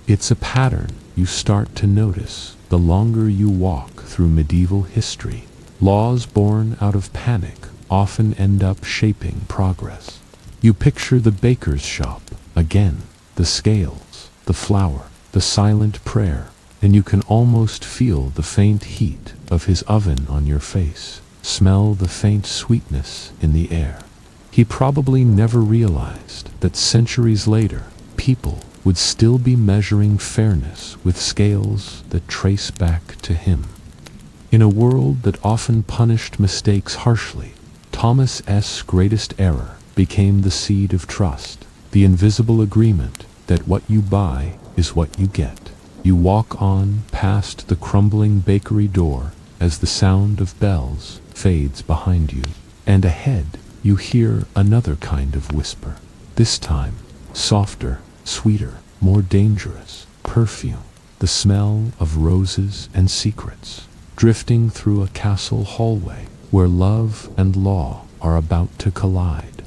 It's a pattern you start to notice the longer you walk through medieval history. Laws born out of panic often end up shaping progress. You picture the baker's shop again, the scales, the flour, the silent prayer, and you can almost feel the faint heat of his oven on your face, smell the faint sweetness in the air. He probably never realized that centuries later, people would still be measuring fairness with scales that trace back to him. In a world that often punished mistakes harshly, Thomas S.'s greatest error became the seed of trust, the invisible agreement that what you buy is what you get. You walk on past the crumbling bakery door as the sound of bells fades behind you, and ahead you hear another kind of whisper, this time softer, sweeter, more dangerous, perfume, the smell of roses and secrets, drifting through a castle hallway where love and law are about to collide.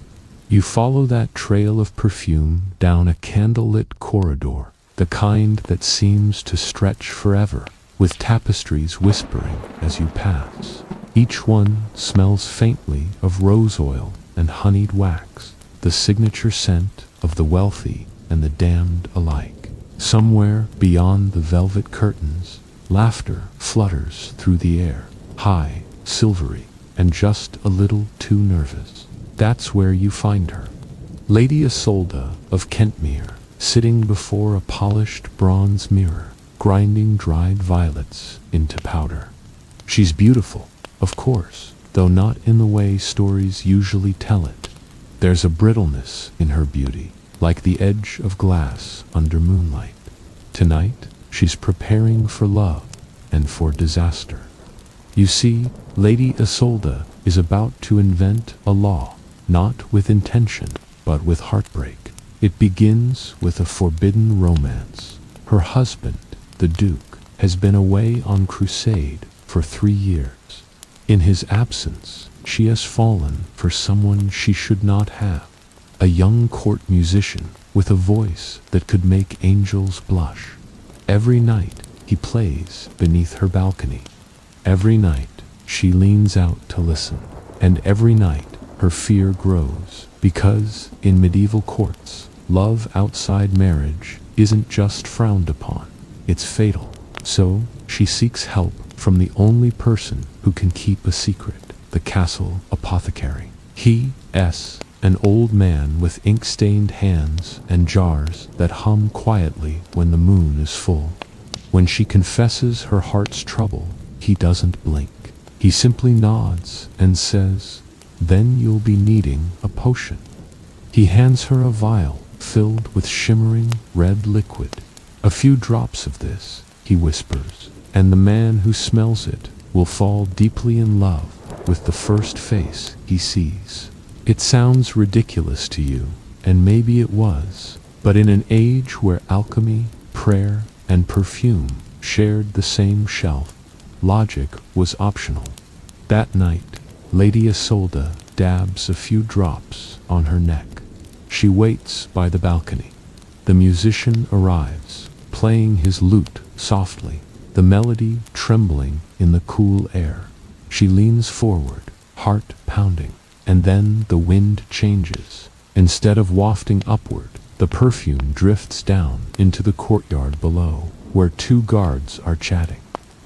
You follow that trail of perfume down a candlelit corridor, the kind that seems to stretch forever, with tapestries whispering as you pass. Each one smells faintly of rose oil and honeyed wax, the signature scent of the wealthy and the damned alike. Somewhere beyond the velvet curtains, laughter flutters through the air, high, silvery, and just a little too nervous. That's where you find her. Lady Isolde of Kentmere, sitting before a polished bronze mirror, grinding dried violets into powder. She's beautiful, of course, though not in the way stories usually tell it. There's a brittleness in her beauty, like the edge of glass under moonlight. Tonight, she's preparing for love and for disaster. You see, Lady Isolde is about to invent a law, not with intention, but with heartbreak. It begins with a forbidden romance. Her husband, the Duke, has been away on crusade for 3 years. In his absence, she has fallen for someone she should not have, a young court musician with a voice that could make angels blush. Every night, he plays beneath her balcony. Every night, she leans out to listen, and every night, her fear grows, because in medieval courts, love outside marriage isn't just frowned upon, it's fatal. So, she seeks help from the only person who can keep a secret, the castle apothecary. He, an old man with ink-stained hands and jars that hum quietly when the moon is full. When she confesses her heart's trouble, he doesn't blink. He simply nods and says, "Then you'll be needing a potion." He hands her a vial filled with shimmering red liquid. "A few drops of this," he whispers, "and the man who smells it will fall deeply in love with the first face he sees." It sounds ridiculous to you, and maybe it was, but in an age where alchemy, prayer, and perfume shared the same shelf, logic was optional. That night, Lady Isolde dabs a few drops on her neck. She waits by the balcony. The musician arrives, playing his lute softly, the melody trembling in the cool air. She leans forward, heart pounding, and then the wind changes. Instead of wafting upward, the perfume drifts down into the courtyard below, where two guards are chatting.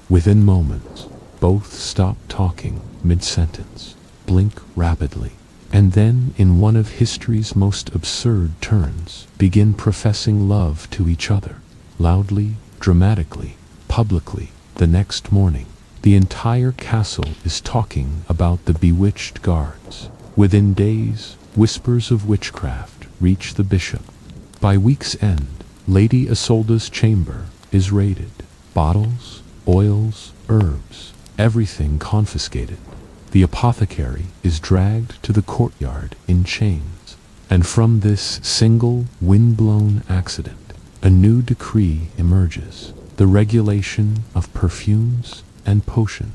Within moments, both stop talking mid-sentence, blink rapidly, and then, in one of history's most absurd turns, begin professing love to each other, loudly, dramatically, publicly. The next morning, the entire castle is talking about the bewitched guards. Within days, whispers of witchcraft reach the bishop. By week's end, Lady Isolda's chamber is raided. Bottles, oils, herbs, everything confiscated. The apothecary is dragged to the courtyard in chains. And from this single wind-blown accident, a new decree emerges: the regulation of perfumes and potion.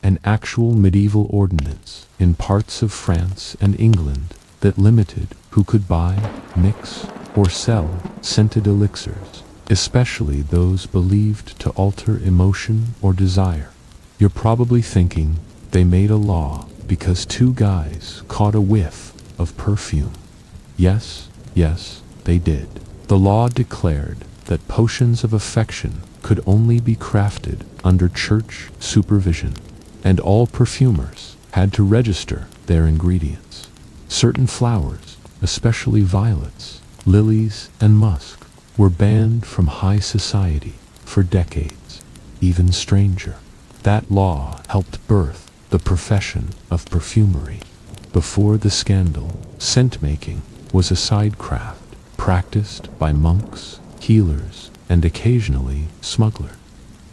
An actual medieval ordinance in parts of France and England that limited who could buy, mix, or sell scented elixirs, especially those believed to alter emotion or desire. You're probably thinking, they made a law because two guys caught a whiff of perfume. Yes, they did. The law declared that potions of affection could only be crafted under church supervision, and all perfumers had to register their ingredients. Certain flowers, especially violets, lilies, and musk, were banned from high society for decades. Even stranger, that law helped birth the profession of perfumery. Before the scandal, scent-making was a side craft practiced by monks, healers, and occasionally smugglers.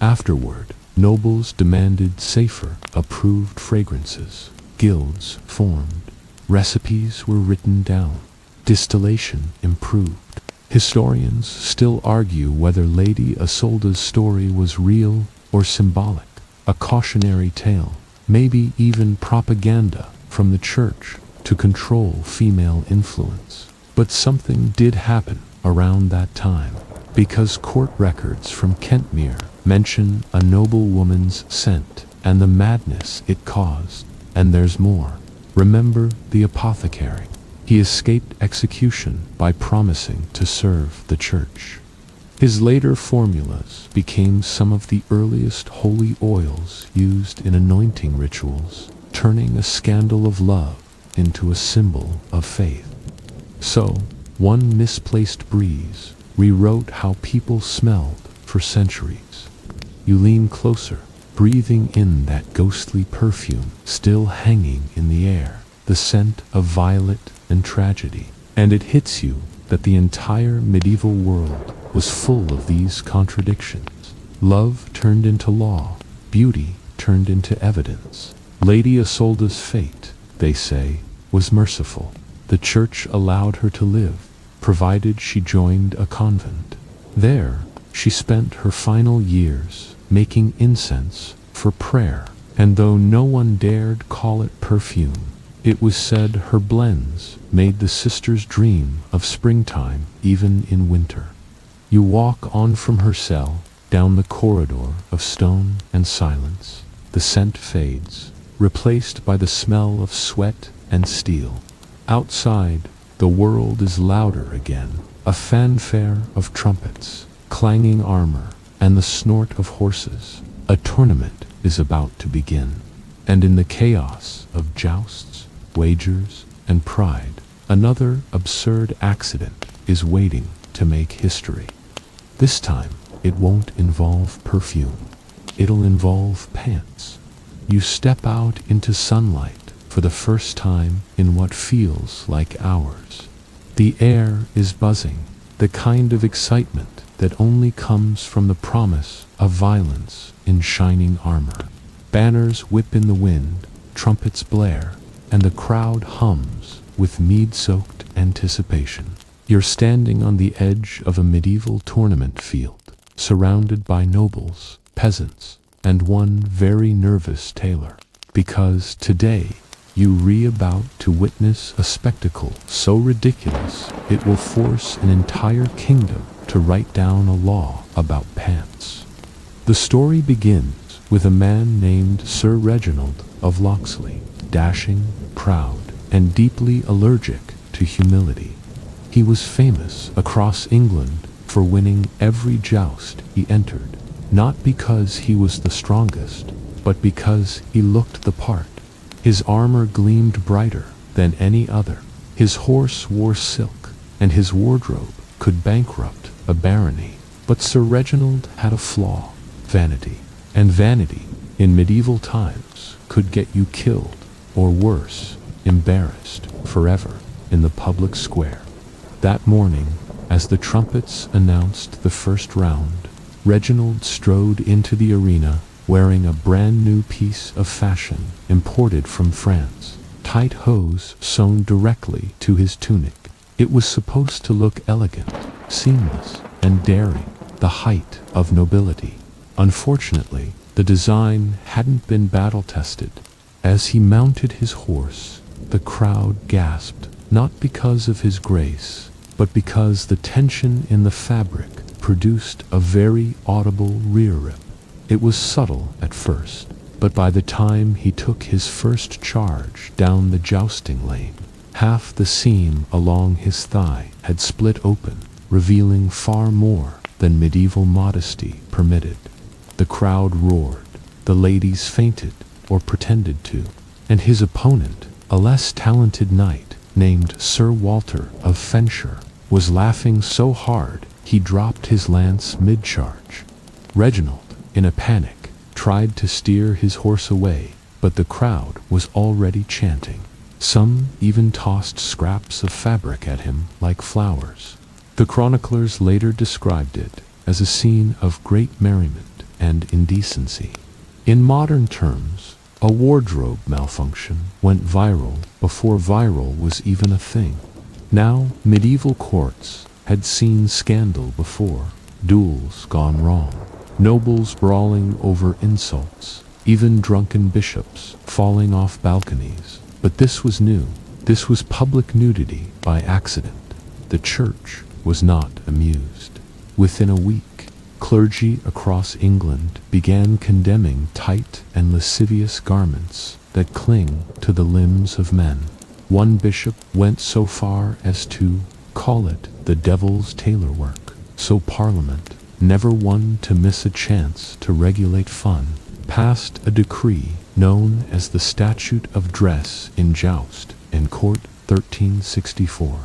Afterward, nobles demanded safer, approved fragrances. Guilds formed. Recipes were written down. Distillation improved. Historians still argue whether Lady Isolda's story was real or symbolic, a cautionary tale, maybe even propaganda from the church to control female influence. But something did happen around that time, because court records from Kentmere mention a noblewoman's scent and the madness it caused. And there's more. Remember the apothecary. He escaped execution by promising to serve the church. His later formulas became some of the earliest holy oils used in anointing rituals, turning a scandal of love into a symbol of faith. So, one misplaced breeze rewrote how people smelled for centuries. You lean closer, breathing in that ghostly perfume still hanging in the air, the scent of violet and tragedy, and it hits you that the entire medieval world was full of these contradictions. Love turned into law, beauty turned into evidence. Lady Isolda's fate, they say, was merciful. The church allowed her to live, provided she joined a convent. There, she spent her final years making incense for prayer, and though no one dared call it perfume, it was said her blends made the sisters dream of springtime even in winter. You walk on from her cell, down the corridor of stone and silence. The scent fades, replaced by the smell of sweat and steel. Outside, the world is louder again, a fanfare of trumpets, clanging armor, and the snort of horses. A tournament is about to begin, and in the chaos of jousts, wagers, and pride, another absurd accident is waiting to make history. This time, it won't involve perfume. It'll involve pants. You step out into sunlight for the first time in what feels like hours. The air is buzzing, the kind of excitement that only comes from the promise of violence in shining armor. Banners whip in the wind, trumpets blare, and the crowd hums with mead-soaked anticipation. You're standing on the edge of a medieval tournament field, surrounded by nobles, peasants, and one very nervous tailor, because today you about to witness a spectacle so ridiculous it will force an entire kingdom to write down a law about pants. The story begins with a man named Sir Reginald of Locksley, dashing, proud, and deeply allergic to humility. He was famous across England for winning every joust he entered, not because he was the strongest, but because he looked the part. His armor gleamed brighter than any other, his horse wore silk, and his wardrobe could bankrupt a barony. But Sir Reginald had a flaw: vanity. And vanity, in medieval times, could get you killed, or worse, embarrassed forever in the public square. That morning, as the trumpets announced the first round, Reginald strode into the arena wearing a brand new piece of fashion imported from France, tight hose sewn directly to his tunic. It was supposed to look elegant, seamless, and daring, the height of nobility. Unfortunately, the design hadn't been battle-tested. As he mounted his horse, the crowd gasped, not because of his grace, but because the tension in the fabric produced a very audible rear rip. It was subtle at first, but by the time he took his first charge down the jousting lane, half the seam along his thigh had split open, revealing far more than medieval modesty permitted. The crowd roared, the ladies fainted, or pretended to, and his opponent, a less talented knight named Sir Walter of Fenshire, was laughing so hard he dropped his lance mid-charge. Reginald, in a panic, tried to steer his horse away, but the crowd was already chanting. Some even tossed scraps of fabric at him like flowers. The chroniclers later described it as a scene of great merriment and indecency. In modern terms, a wardrobe malfunction went viral before viral was even a thing. Now, medieval courts had seen scandal before, duels gone wrong, nobles brawling over insults, even drunken bishops falling off balconies. But this was new. This was public nudity by accident. The church was not amused. Within a week, clergy across England began condemning tight and lascivious garments that cling to the limbs of men. One bishop went so far as to call it the devil's tailor work. So Parliament, never one to miss a chance to regulate fun, passed a decree known as the Statute of Dress in Joust in Court 1364.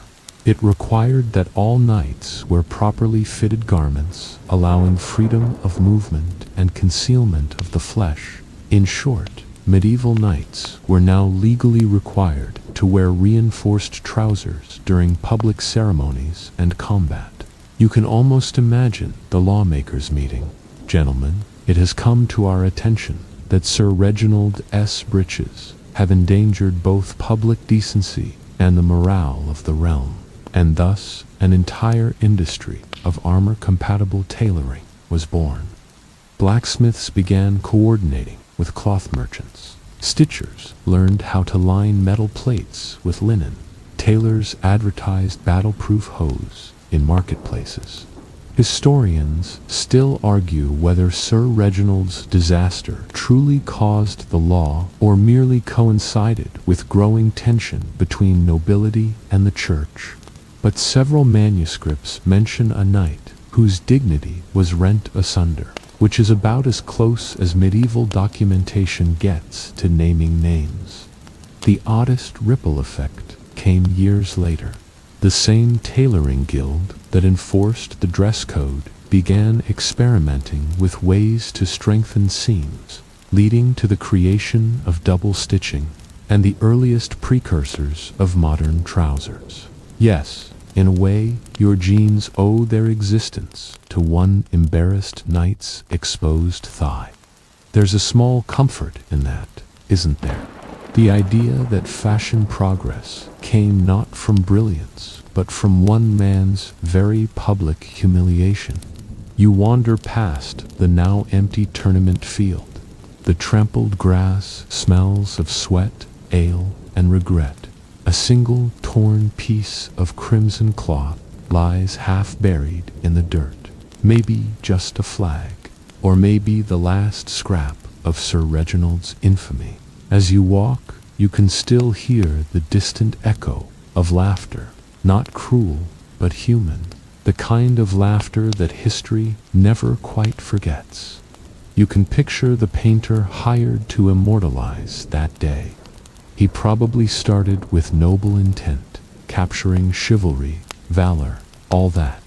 It required that all knights wear properly fitted garments, allowing freedom of movement and concealment of the flesh. In short, medieval knights were now legally required to wear reinforced trousers during public ceremonies and combat. You can almost imagine the lawmakers meeting. Gentlemen, it has come to our attention that Sir Reginald's breeches have endangered both public decency and the morale of the realm, and thus an entire industry of armor-compatible tailoring was born. Blacksmiths began coordinating with cloth merchants. Stitchers learned how to line metal plates with linen. Tailors advertised battle-proof hose in marketplaces. Historians still argue whether Sir Reginald's disaster truly caused the law or merely coincided with growing tension between nobility and the church. But several manuscripts mention a knight whose dignity was rent asunder, which is about as close as medieval documentation gets to naming names. The oddest ripple effect came years later. The same tailoring guild that enforced the dress code began experimenting with ways to strengthen seams, leading to the creation of double stitching and the earliest precursors of modern trousers. Yes, in a way, your jeans owe their existence to one embarrassed knight's exposed thigh. There's a small comfort in that, isn't there? The idea that fashion progress came not from brilliance, but from one man's very public humiliation. You wander past the now empty tournament field. The trampled grass smells of sweat, ale, and regret. A single torn piece of crimson cloth lies half buried in the dirt. Maybe just a flag, or maybe the last scrap of Sir Reginald's infamy. As you walk, you can still hear the distant echo of laughter, not cruel, but human, the kind of laughter that history never quite forgets. You can picture the painter hired to immortalize that day. He probably started with noble intent, capturing chivalry, valor, all that,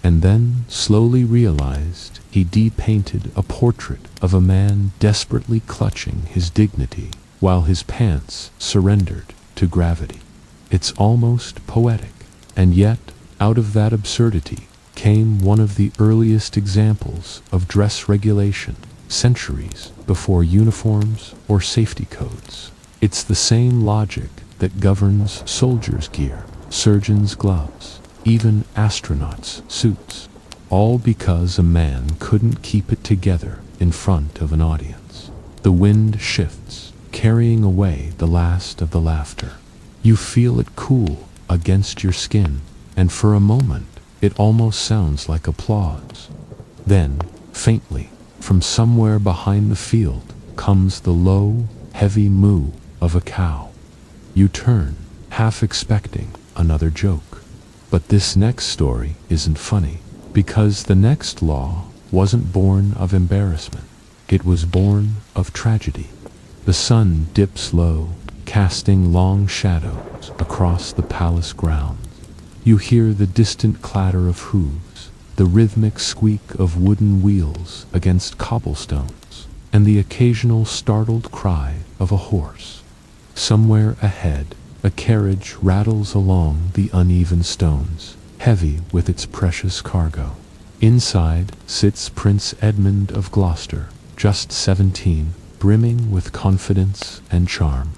and then slowly realized he depainted a portrait of a man desperately clutching his dignity while his pants surrendered to gravity. It's almost poetic, and yet, out of that absurdity came one of the earliest examples of dress regulation, centuries before uniforms or safety codes. It's the same logic that governs soldiers' gear, surgeons' gloves, even astronauts' suits, all because a man couldn't keep it together in front of an audience. The wind shifts, carrying away the last of the laughter. You feel it cool against your skin, and for a moment it almost sounds like applause. Then, faintly, from somewhere behind the field comes the low, heavy moo of a cow. You turn, half expecting another joke. But this next story isn't funny, because the next law wasn't born of embarrassment. It was born of tragedy. The sun dips low, casting long shadows across the palace grounds. You hear the distant clatter of hooves, the rhythmic squeak of wooden wheels against cobblestones, and the occasional startled cry of a horse. Somewhere ahead, a carriage rattles along the uneven stones, heavy with its precious cargo. Inside sits Prince Edmund of Gloucester, just 17, brimming with confidence and charm.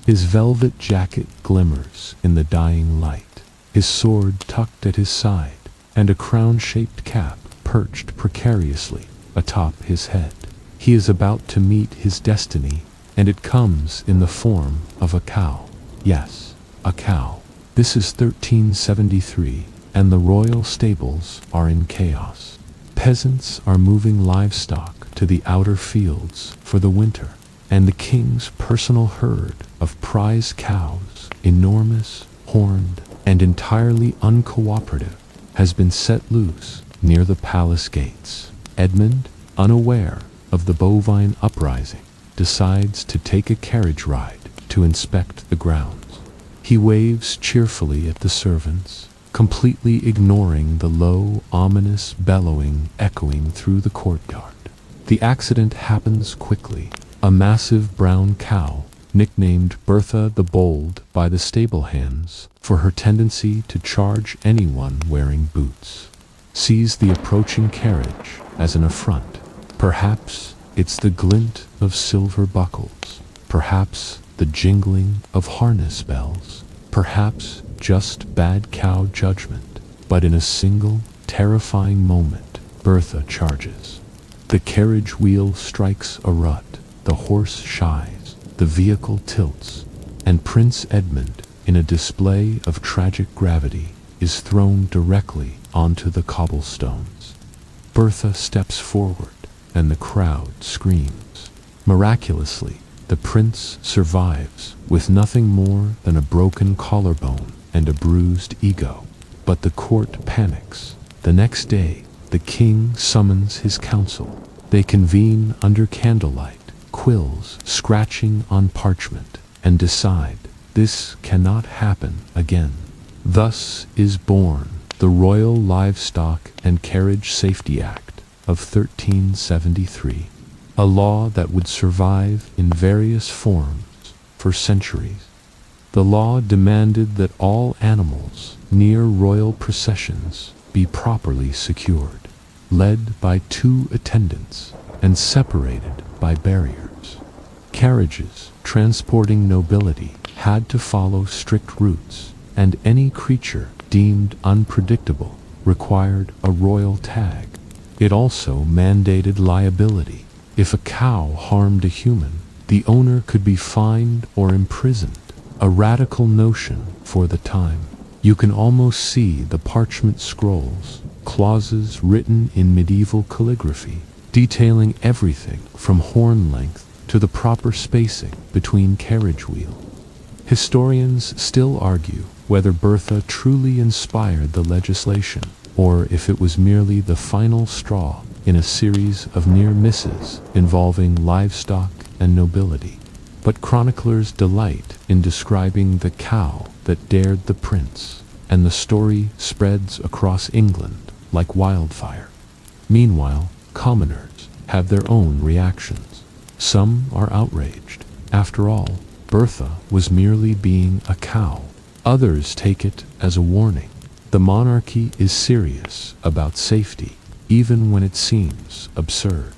His velvet jacket glimmers in the dying light, his sword tucked at his side, and a crown-shaped cap perched precariously atop his head. He is about to meet his destiny, and it comes in the form of a cow. Yes, a cow. This is 1373, and the royal stables are in chaos. Peasants are moving livestock to the outer fields for the winter, and the king's personal herd of prize cows, enormous, horned, and entirely uncooperative, has been set loose near the palace gates. Edmund, unaware of the bovine uprising, decides to take a carriage ride to inspect the grounds. He waves cheerfully at the servants, completely ignoring the low, ominous bellowing echoing through the courtyard. The accident happens quickly. A massive brown cow, nicknamed Bertha the Bold by the stable hands for her tendency to charge anyone wearing boots, sees the approaching carriage as an affront. Perhaps it's the glint of silver buckles, perhaps the jingling of harness bells, perhaps just bad cow judgment, but in a single, terrifying moment, Bertha charges. The carriage wheel strikes a rut, the horse shies, the vehicle tilts, and Prince Edmund, in a display of tragic gravity, is thrown directly onto the cobblestones. Bertha steps forward, and the crowd screams. Miraculously, the prince survives with nothing more than a broken collarbone and a bruised ego. But the court panics. The next day, the king summons his council. They convene under candlelight, quills scratching on parchment, and decide this cannot happen again. Thus is born the Royal Livestock and Carriage Safety Act of 1373, a law that would survive in various forms for centuries. The law demanded that all animals near royal processions be properly secured, led by 2 attendants, and separated by barriers. Carriages transporting nobility had to follow strict routes, and any creature deemed unpredictable required a royal tag. It also mandated liability. If a cow harmed a human, the owner could be fined or imprisoned, a radical notion for the time. You can almost see the parchment scrolls, clauses written in medieval calligraphy, detailing everything from horn length to the proper spacing between carriage wheels. Historians still argue whether Bertha truly inspired the legislation, or if it was merely the final straw in a series of near misses involving livestock and nobility. But chroniclers delight in describing the cow that dared the prince, and the story spreads across England like wildfire. Meanwhile, commoners have their own reactions. Some are outraged. After all, Bertha was merely being a cow. Others take it as a warning. The monarchy is serious about safety, even when it seems absurd.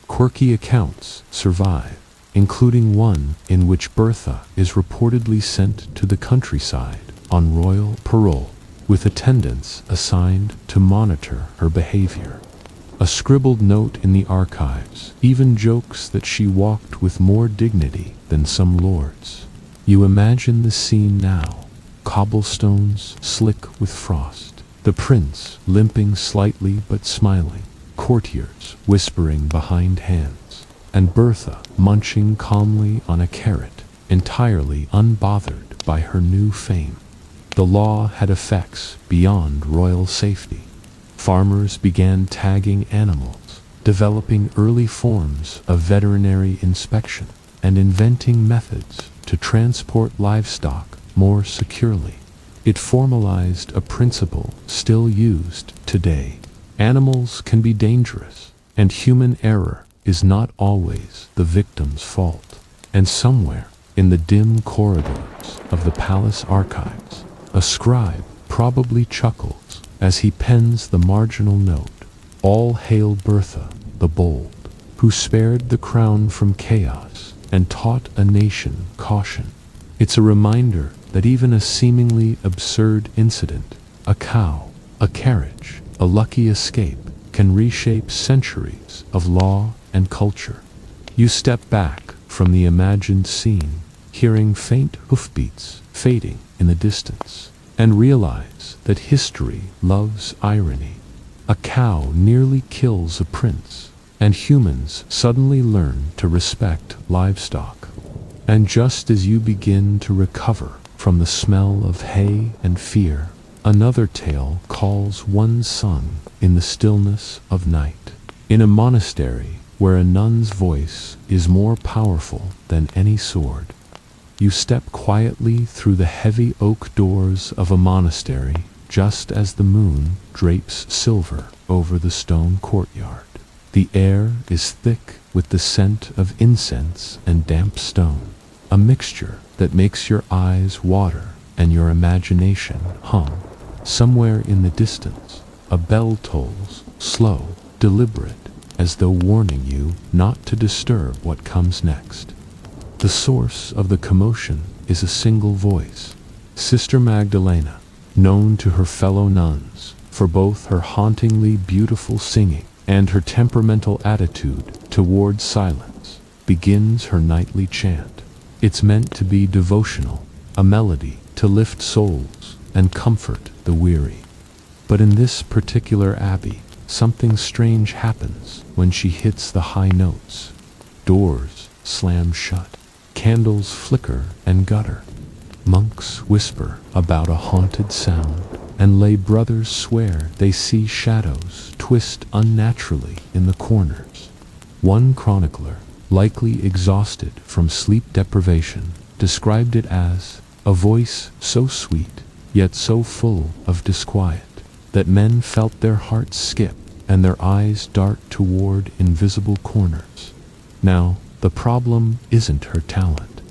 Quirky accounts survive, including one in which Bertha is reportedly sent to the countryside on royal parole, with attendants assigned to monitor her behavior. A scribbled note in the archives even jokes that she walked with more dignity than some lords. You imagine the scene now: cobblestones slick with frost, the prince limping slightly but smiling, courtiers whispering behind hands, and Bertha munching calmly on a carrot, entirely unbothered by her new fame. The law had effects beyond royal safety. Farmers began tagging animals, developing early forms of veterinary inspection, and inventing methods to transport livestock more securely. It formalized a principle still used today. Animals can be dangerous, and human error is not always the victim's fault. And somewhere in the dim corridors of the palace archives, a scribe probably chuckles as he pens the marginal note: "All hail Bertha the bold, who spared the crown from chaos and taught a nation caution." It's a reminder that even a seemingly absurd incident, a cow, a carriage, a lucky escape, can reshape centuries of law and culture. You step back from the imagined scene, hearing faint hoofbeats fading in the distance, and realize that history loves irony. A cow nearly kills a prince, and humans suddenly learn to respect livestock. And just as you begin to recover from the smell of hay and fear, another tale calls one sung in the stillness of night. In a monastery where a nun's voice is more powerful than any sword. You step quietly through the heavy oak doors of a monastery just as the moon drapes silver over the stone courtyard. The air is thick with the scent of incense and damp stone, a mixture that makes your eyes water and your imagination hum. Somewhere in the distance, a bell tolls, slow, deliberate, as though warning you not to disturb what comes next. The source of the commotion is a single voice, Sister Magdalena, known to her fellow nuns for both her hauntingly beautiful singing and her temperamental attitude toward silence, begins her nightly chant. It's meant to be devotional, a melody to lift souls and comfort the weary. But in this particular abbey, something strange happens when she hits the high notes. Doors slam shut, candles flicker and gutter. Monks whisper about a haunted sound, and lay brothers swear they see shadows twist unnaturally in the corners. One chronicler, likely exhausted from sleep deprivation, described it as a voice so sweet, yet so full of disquiet, that men felt their hearts skip and their eyes dart toward invisible corners. Now, the problem isn't her talent,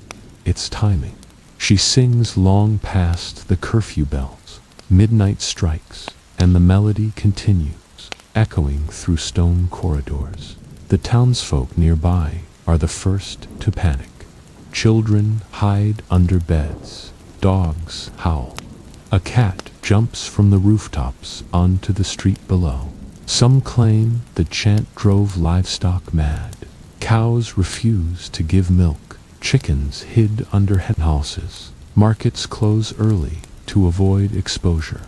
it's timing. She sings long past the curfew bells, midnight strikes, and the melody continues, echoing through stone corridors. The townsfolk nearby are the first to panic. Children hide under beds, dogs howl. A cat jumps from the rooftops onto the street below. Some claim the chant drove livestock mad. Cows refuse to give milk. Chickens hid under henhouses. Markets close early to avoid exposure.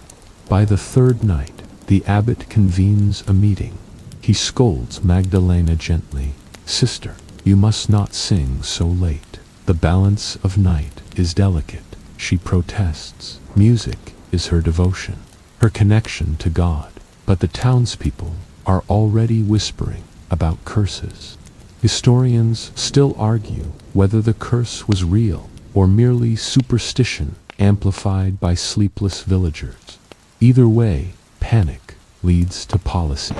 By the third night, the abbot convenes a meeting. He scolds Magdalena gently. "Sister, you must not sing so late. The balance of night is delicate." she protests. Music is her devotion, her connection to God. But the townspeople are already whispering about curses. Historians still argue whether the curse was real or merely superstition amplified by sleepless villagers. Either way, panic leads to policy.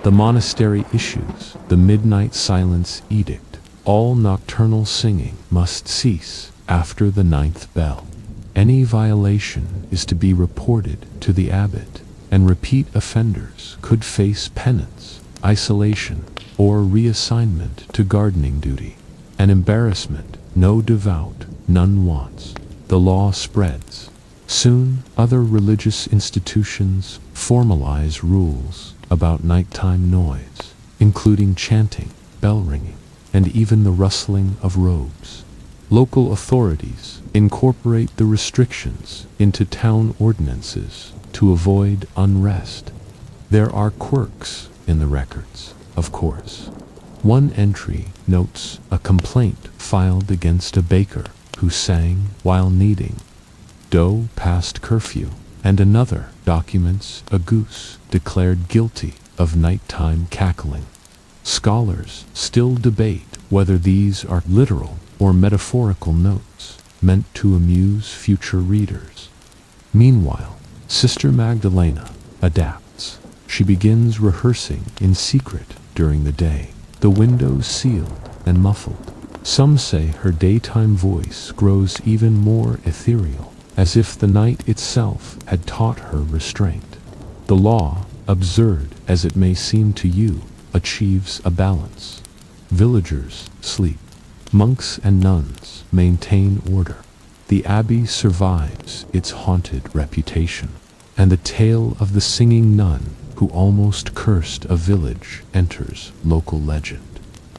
The monastery issues the midnight silence edict. All nocturnal singing must cease after the 9th bell. Any violation is to be reported to the abbot, and repeat offenders could face penance, isolation, or reassignment to gardening duty. An embarrassment no devout none wants. The law spreads. Soon, other religious institutions formalize rules about nighttime noise, including chanting, bell ringing, and even the rustling of robes. Local authorities incorporate the restrictions into town ordinances to avoid unrest. There are quirks in the records, of course. One entry notes a complaint filed against a baker who sang while kneading dough past curfew, and another documents a goose declared guilty of nighttime cackling. Scholars still debate whether these are literal or metaphorical notes meant to amuse future readers. Meanwhile, Sister Magdalena adapts. She begins rehearsing in secret during the day, the windows sealed and muffled. Some say her daytime voice grows even more ethereal, as if the night itself had taught her restraint. The law, absurd as it may seem to you, achieves a balance. Villagers sleep. Monks and nuns maintain order. The abbey survives its haunted reputation, and the tale of the singing nun who almost cursed a village enters local legend.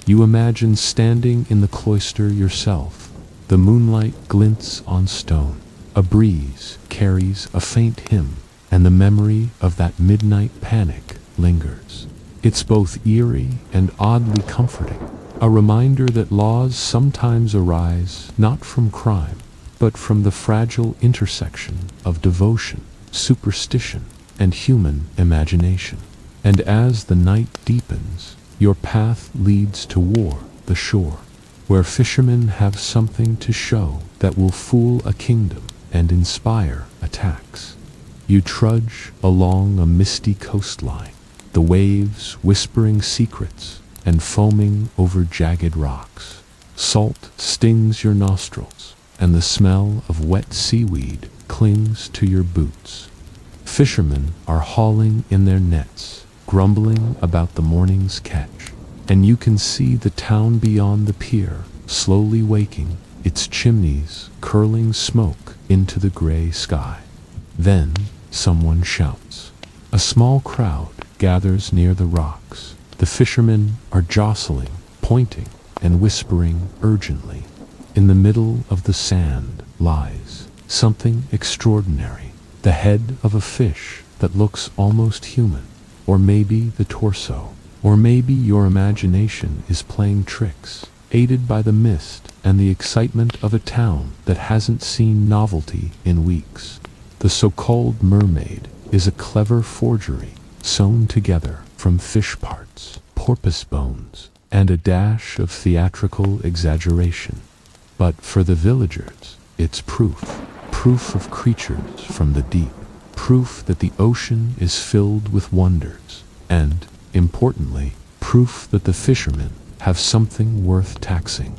You imagine standing in the cloister yourself. The moonlight glints on stone. A breeze carries a faint hymn, and the memory of that midnight panic lingers. It's both eerie and oddly comforting, a reminder that laws sometimes arise not from crime, but from the fragile intersection of devotion, superstition, and human imagination. And as the night deepens, your path leads toward the shore, where fishermen have something to show that will fool a kingdom and inspire attacks. You trudge along a misty coastline, the waves whispering secrets and foaming over jagged rocks. Salt stings your nostrils, and the smell of wet seaweed clings to your boots. Fishermen are hauling in their nets, grumbling about the morning's catch, and you can see the town beyond the pier slowly waking, its chimneys curling smoke into the gray sky. Then someone shouts. A small crowd gathers near the rocks. The fishermen are jostling, pointing, and whispering urgently. In the middle of the sand lies something extraordinary, the head of a fish that looks almost human, or maybe the torso, or maybe your imagination is playing tricks, aided by the mist and the excitement of a town that hasn't seen novelty in weeks. The so-called mermaid is a clever forgery sewn together from fish parts, porpoise bones, and a dash of theatrical exaggeration. But for the villagers, it's proof of creatures from the deep, proof that the ocean is filled with wonders, and, importantly, proof that the fishermen have something worth taxing.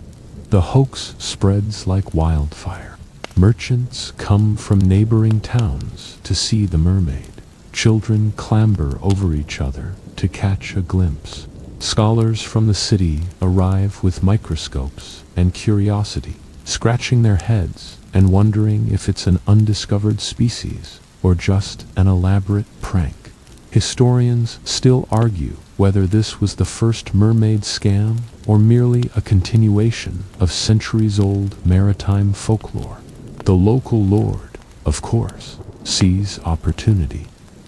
The hoax spreads like wildfire. Merchants come from neighboring towns to see the mermaid. Children clamber over each other to catch a glimpse. Scholars from the city arrive with microscopes and curiosity, scratching their heads and wondering if it's an undiscovered species or just an elaborate prank. Historians still argue whether this was the first mermaid scam or merely a continuation of centuries-old maritime folklore. The local lord, of course, sees opportunity.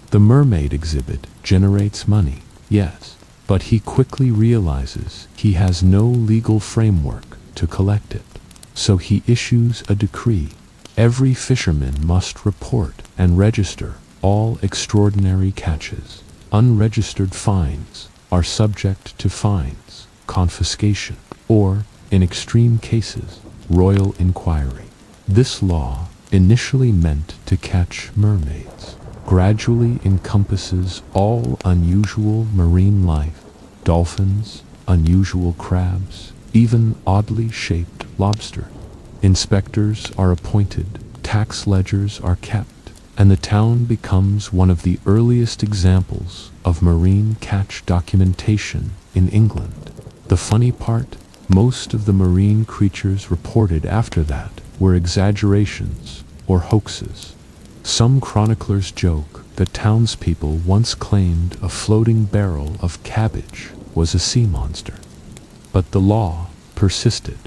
The mermaid exhibit generates money, yes, but he quickly realizes he has no legal framework to collect it. So he issues a decree. Every fisherman must report and register all extraordinary catches. Unregistered finds are subject to fines, confiscation, or, in extreme cases, royal inquiry. This law, initially meant to catch mermaids, gradually encompasses all unusual marine life: dolphins, unusual crabs, even oddly shaped lobster. Inspectors are appointed, tax ledgers are kept, and the town becomes one of the earliest examples of marine catch documentation in England. The funny part, most of the marine creatures reported after that were exaggerations or hoaxes. Some chroniclers joke that townspeople once claimed a floating barrel of cabbage was a sea monster. But the law persisted.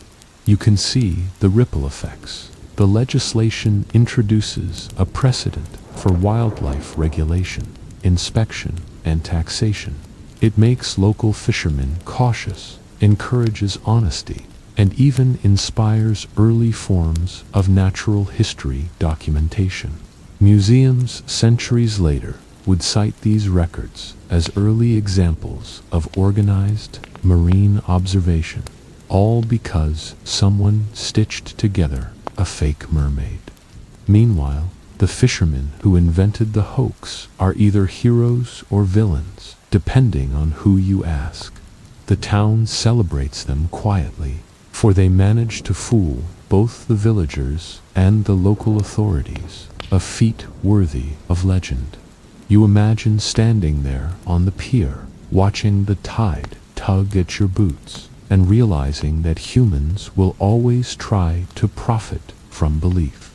You can see the ripple effects. The legislation introduces a precedent for wildlife regulation, inspection, and taxation. It makes local fishermen cautious, encourages honesty, and even inspires early forms of natural history documentation. Museums centuries later would cite these records as early examples of organized marine observation, all because someone stitched together a fake mermaid. Meanwhile, the fishermen who invented the hoax are either heroes or villains, depending on who you ask. The town celebrates them quietly, for they manage to fool both the villagers and the local authorities, a feat worthy of legend. You imagine standing there on the pier, watching the tide tug at your boots, and realizing that humans will always try to profit from belief.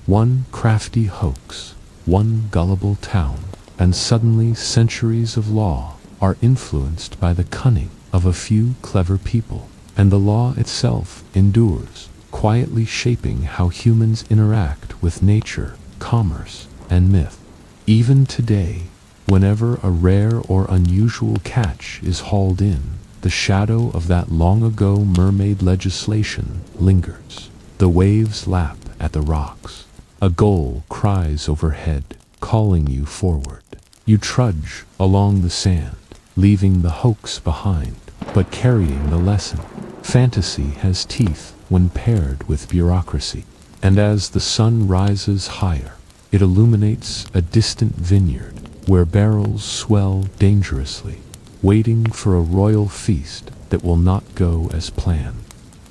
One crafty hoax, one gullible town, and suddenly centuries of law are influenced by the cunning of a few clever people, and the law itself endures, quietly shaping how humans interact with nature, commerce, and myth. Even today, whenever a rare or unusual catch is hauled in, the shadow of that long-ago mermaid legislation lingers. The waves lap at the rocks. A gull cries overhead, calling you forward. You trudge along the sand, leaving the hoax behind, but carrying the lesson. Fantasy has teeth when paired with bureaucracy, and as the sun rises higher, it illuminates a distant vineyard where barrels swell dangerously, waiting for a royal feast that will not go as planned.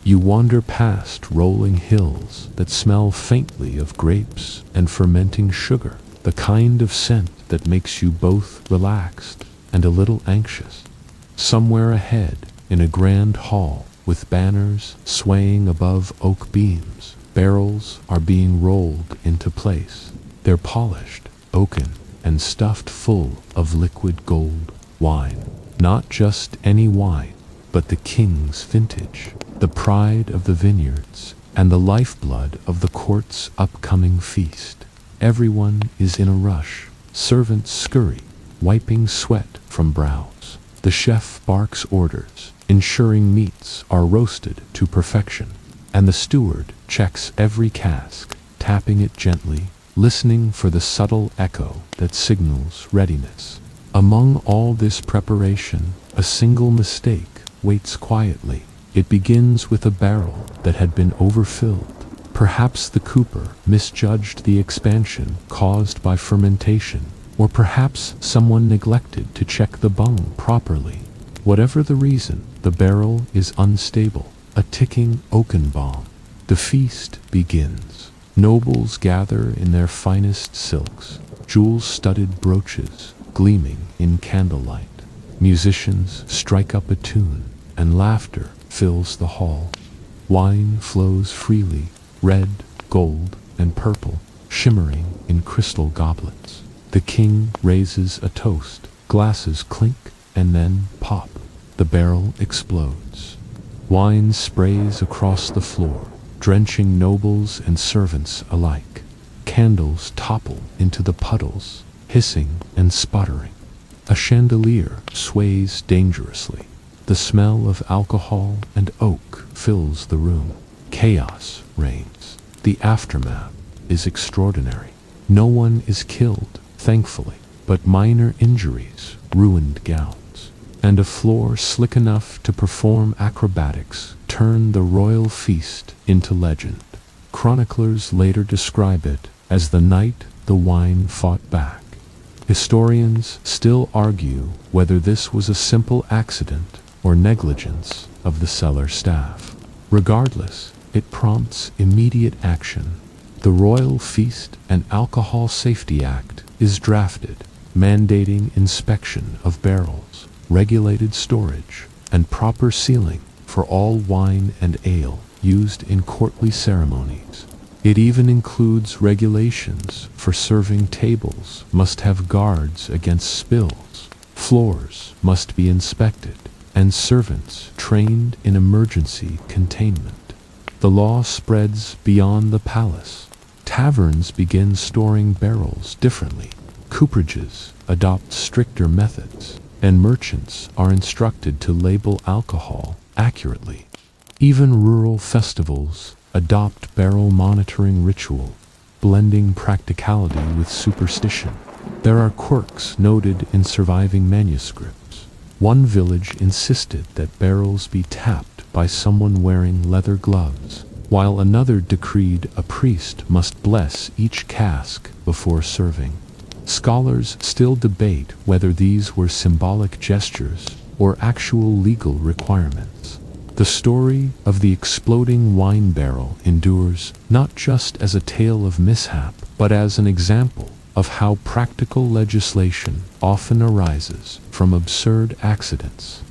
You wander past rolling hills that smell faintly of grapes and fermenting sugar, the kind of scent that makes you both relaxed and a little anxious. Somewhere ahead, in a grand hall with banners swaying above oak beams, barrels are being rolled into place. They're polished, oaken, and stuffed full of liquid gold wine. Not just any wine, but the king's vintage, the pride of the vineyards, and the lifeblood of the court's upcoming feast. Everyone is in a rush. Servants scurry, wiping sweat from brows. The chef barks orders, ensuring meats are roasted to perfection, and the steward checks every cask, tapping it gently, listening for the subtle echo that signals readiness. Among all this preparation, a single mistake waits quietly. It begins with a barrel that had been overfilled. Perhaps the cooper misjudged the expansion caused by fermentation, or perhaps someone neglected to check the bung properly. Whatever the reason, the barrel is unstable, a ticking oaken bomb. The feast begins. Nobles gather in their finest silks, jewel-studded brooches gleaming in candlelight. Musicians strike up a tune, and laughter fills the hall. Wine flows freely, red, gold, and purple, shimmering in crystal goblets. The king raises a toast, glasses clink, and then pop. The barrel explodes. Wine sprays across the floor, drenching nobles and servants alike. Candles topple into the puddles, hissing and sputtering. A chandelier sways dangerously. The smell of alcohol and oak fills the room. Chaos reigns. The aftermath. is extraordinary. No one is killed, thankfully, but minor injuries, ruined gowns, and a floor slick enough to perform acrobatics turn the royal feast into legend. Chroniclers later describe it as the night the wine fought back. Historians still argue whether this was a simple accident or negligence of the cellar staff. Regardless, it prompts immediate action. The Royal Feast and Alcohol Safety Act is drafted, mandating inspection of barrels, regulated storage, and proper sealing for all wine and ale used in courtly ceremonies. It even includes regulations for serving tables must have guards against spills, floors must be inspected, and servants trained in emergency containment. The law spreads beyond the palace. Taverns begin storing barrels differently. Cooperages adopt stricter methods, and merchants are instructed to label alcohol accurately. Even rural festivals adopt barrel monitoring ritual, blending practicality with superstition. There are quirks noted in surviving manuscripts. One village insisted that barrels be tapped by someone wearing leather gloves, while another decreed a priest must bless each cask before serving. Scholars still debate whether these were symbolic gestures or actual legal requirements. The story of the exploding wine barrel endures not just as a tale of mishap, but as an example of how practical legislation often arises from absurd accidents.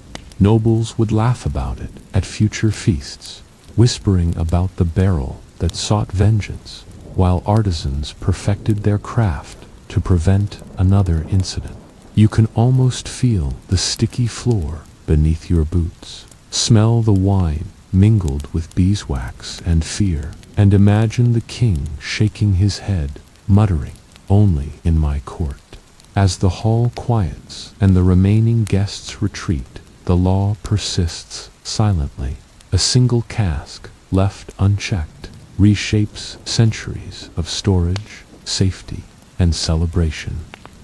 Nobles would laugh about it at future feasts, whispering about the barrel that sought vengeance, while artisans perfected their craft to prevent another incident. You can almost feel the sticky floor beneath your boots, smell the wine mingled with beeswax and fear, and imagine the king shaking his head, muttering, "Only in my court." As the hall quiets and the remaining guests retreat, the law persists silently. A single cask, left unchecked, reshapes centuries of storage, safety, and celebration.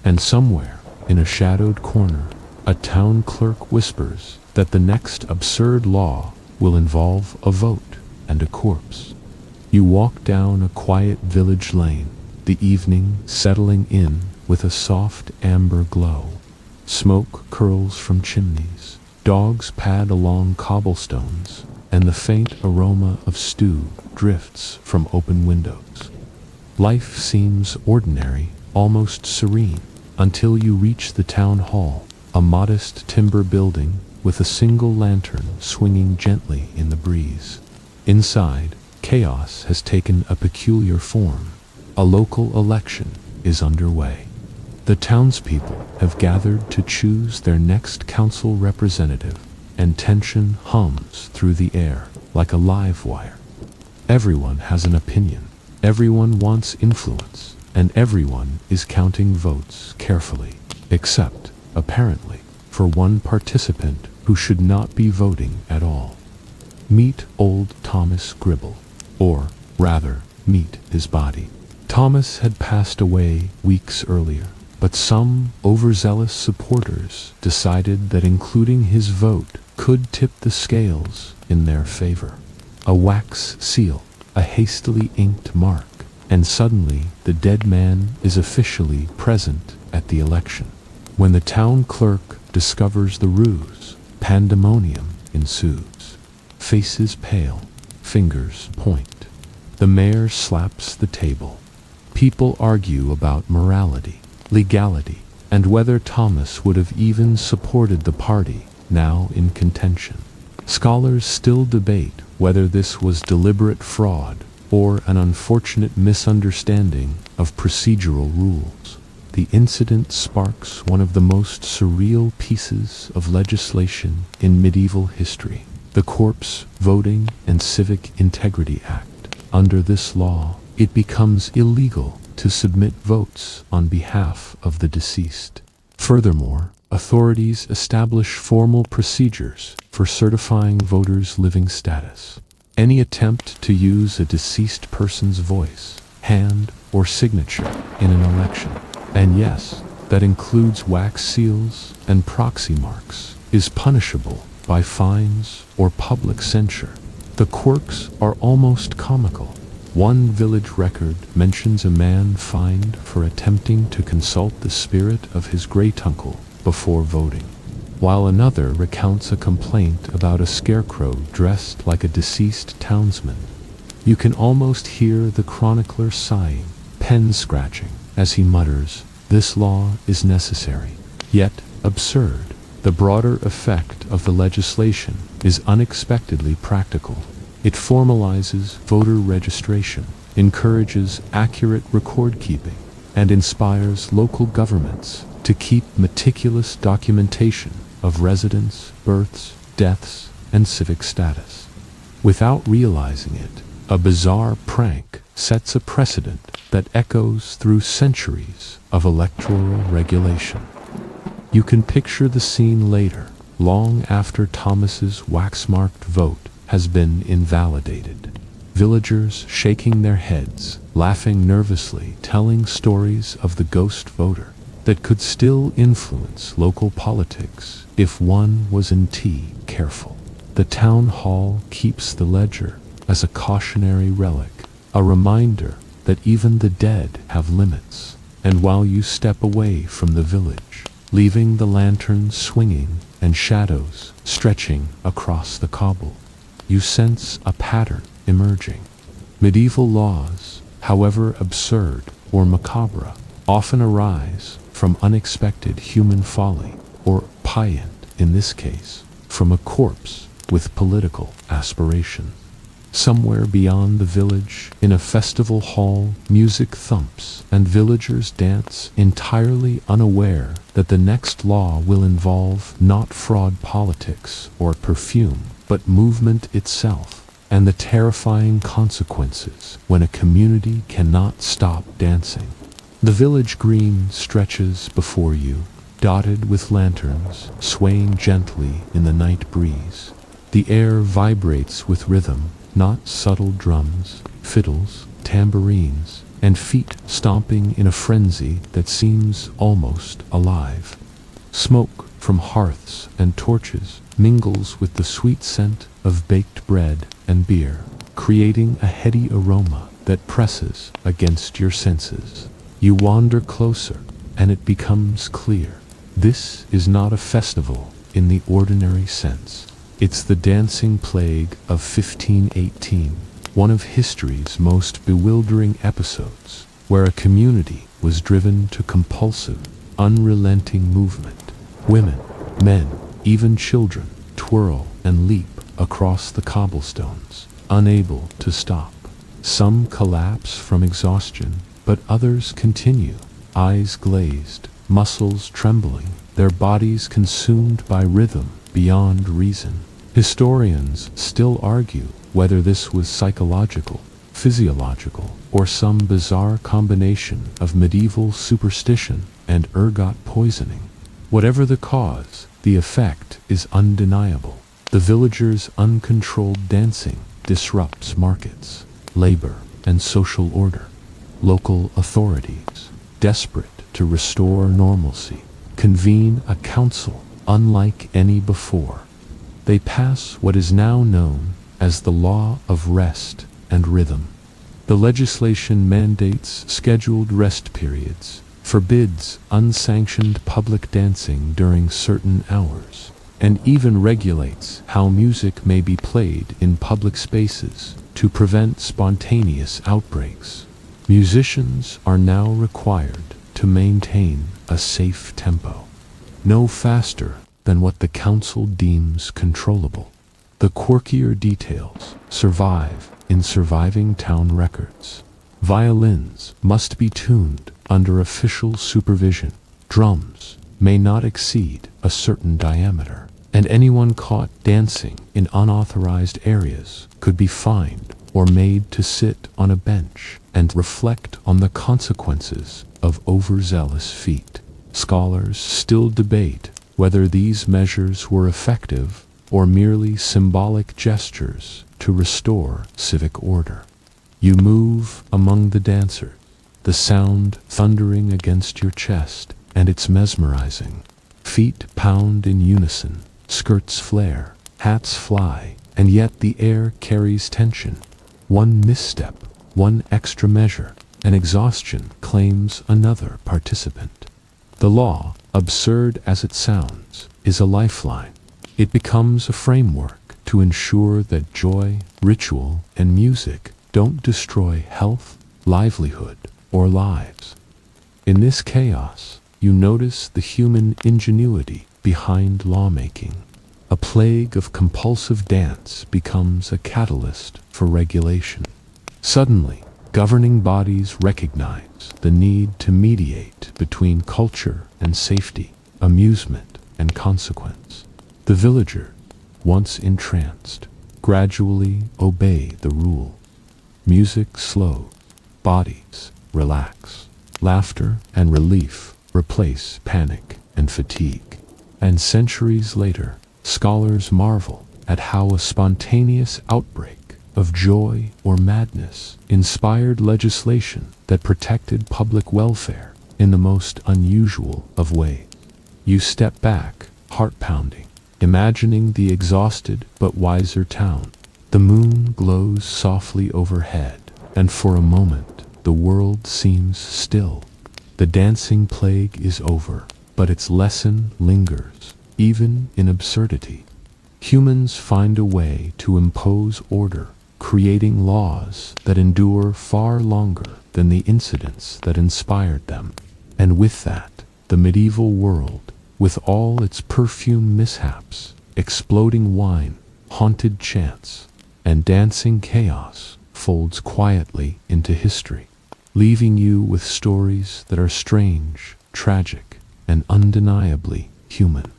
And somewhere, in a shadowed corner, a town clerk whispers that the next absurd law will involve a vote and a corpse. You walk down a quiet village lane, the evening settling in with a soft amber glow. Smoke curls from chimneys, dogs pad along cobblestones, and the faint aroma of stew drifts from open windows. Life seems ordinary, almost serene, until you reach the town hall, a modest timber building with a single lantern swinging gently in the breeze. Inside, chaos has taken a peculiar form. A local election is underway. The townspeople have gathered to choose their next council representative, and tension hums through the air like a live wire. Everyone has an opinion, everyone wants influence, and everyone is counting votes carefully, except, apparently, for one participant who should not be voting at all. Meet old Thomas Gribble, or, rather, meet his body. Thomas had passed away weeks earlier, but some overzealous supporters decided that including his vote could tip the scales in their favor. A wax seal, a hastily inked mark, and suddenly the dead man is officially present at the election. When the town clerk discovers the ruse, pandemonium ensues. Faces pale, fingers point. The mayor slaps the table. People argue about morality, legality, and whether Thomas would have even supported the party now in contention. Scholars still debate whether this was deliberate fraud or an unfortunate misunderstanding of procedural rules. The incident sparks one of the most surreal pieces of legislation in medieval history, the Corpse Voting and Civic Integrity Act. Under this law, it becomes illegal to submit votes on behalf of the deceased. Furthermore, authorities establish formal procedures for certifying voters' living status. Any attempt to use a deceased person's voice, hand, or signature in an election. And yes, that includes wax seals and proxy marks, is punishable by fines or public censure. The quirks are almost comical. One village record mentions a man fined for attempting to consult the spirit of his great-uncle before voting, while another recounts a complaint about a scarecrow dressed like a deceased townsman. You can almost hear the chronicler sighing, pen scratching, as he mutters, "This law is necessary, yet absurd." The broader effect of the legislation is unexpectedly practical. It formalizes voter registration, encourages accurate record-keeping, and inspires local governments to keep meticulous documentation of residents, births, deaths, and civic status. Without realizing it, a bizarre prank sets a precedent that echoes through centuries of electoral regulation. You can picture the scene later, long after Thomas's wax-marked vote has been invalidated. Villagers shaking their heads, laughing nervously, telling stories of the ghost voter that could still influence local politics if one was indeed careful. The town hall keeps the ledger as a cautionary relic, a reminder that even the dead have limits. And while you step away from the village, leaving the lanterns swinging and shadows stretching across the cobble, you sense a pattern emerging. Medieval laws, however absurd or macabre, often arise from unexpected human folly, or piant in this case, from a corpse with political aspiration. Somewhere beyond the village, in a festival hall, music thumps and villagers dance, entirely unaware that the next law will involve not fraud politics or perfume, but movement itself, and the terrifying consequences when a community cannot stop dancing. The village green stretches before you, dotted with lanterns, swaying gently in the night breeze. The air vibrates with rhythm, not subtle drums, fiddles, tambourines, and feet stomping in a frenzy that seems almost alive. Smoke from hearths and torches mingles with the sweet scent of baked bread and beer, creating a heady aroma that presses against your senses. You wander closer, and it becomes clear. This is not a festival in the ordinary sense. It's the dancing plague of 1518, one of history's most bewildering episodes, where a community was driven to compulsive, unrelenting movement. Women, men, even children twirl and leap across the cobblestones, unable to stop. Some collapse from exhaustion, but others continue, eyes glazed, muscles trembling, their bodies consumed by rhythm beyond reason. Historians still argue whether this was psychological, physiological, or some bizarre combination of medieval superstition and ergot poisoning. Whatever the cause, the effect is undeniable. The villagers' uncontrolled dancing disrupts markets, labor, and social order. Local authorities, desperate to restore normalcy, convene a council unlike any before. They pass what is now known as the Law of Rest and Rhythm. The legislation mandates scheduled rest periods, forbids unsanctioned public dancing during certain hours, and even regulates how music may be played in public spaces to prevent spontaneous outbreaks. Musicians are now required to maintain a safe tempo, no faster than what the council deems controllable. The quirkier details survive in surviving town records. Violins must be tuned under official supervision. Drums may not exceed a certain diameter, and anyone caught dancing in unauthorized areas could be fined or made to sit on a bench and reflect on the consequences of overzealous feet. Scholars still debate whether these measures were effective or merely symbolic gestures to restore civic order. You move among the dancers, the sound thundering against your chest, and it's mesmerizing. Feet pound in unison, skirts flare, hats fly, and yet the air carries tension. One misstep, one extra measure, and exhaustion claims another participant. The law, absurd as it sounds, is a lifeline. It becomes a framework to ensure that joy, ritual, and music don't destroy health, livelihood, or lives. In this chaos, you notice the human ingenuity behind lawmaking. A plague of compulsive dance becomes a catalyst for regulation. Suddenly, governing bodies recognize the need to mediate between culture and safety, amusement and consequence. The villager, once entranced, gradually obey the rule. Music slows, bodies relax. Laughter and relief replace panic and fatigue. And centuries later, scholars marvel at how a spontaneous outbreak of joy or madness inspired legislation that protected public welfare in the most unusual of ways. You step back, heart-pounding, imagining the exhausted but wiser town. The moon glows softly overhead, and for a moment the world seems still. The dancing plague is over, but its lesson lingers, even in absurdity. Humans find a way to impose order, creating laws that endure far longer than the incidents that inspired them. And with that, the medieval world, with all its perfume mishaps, exploding wine, haunted chants, and dancing chaos, folds quietly into history, leaving you with stories that are strange, tragic, and undeniably human.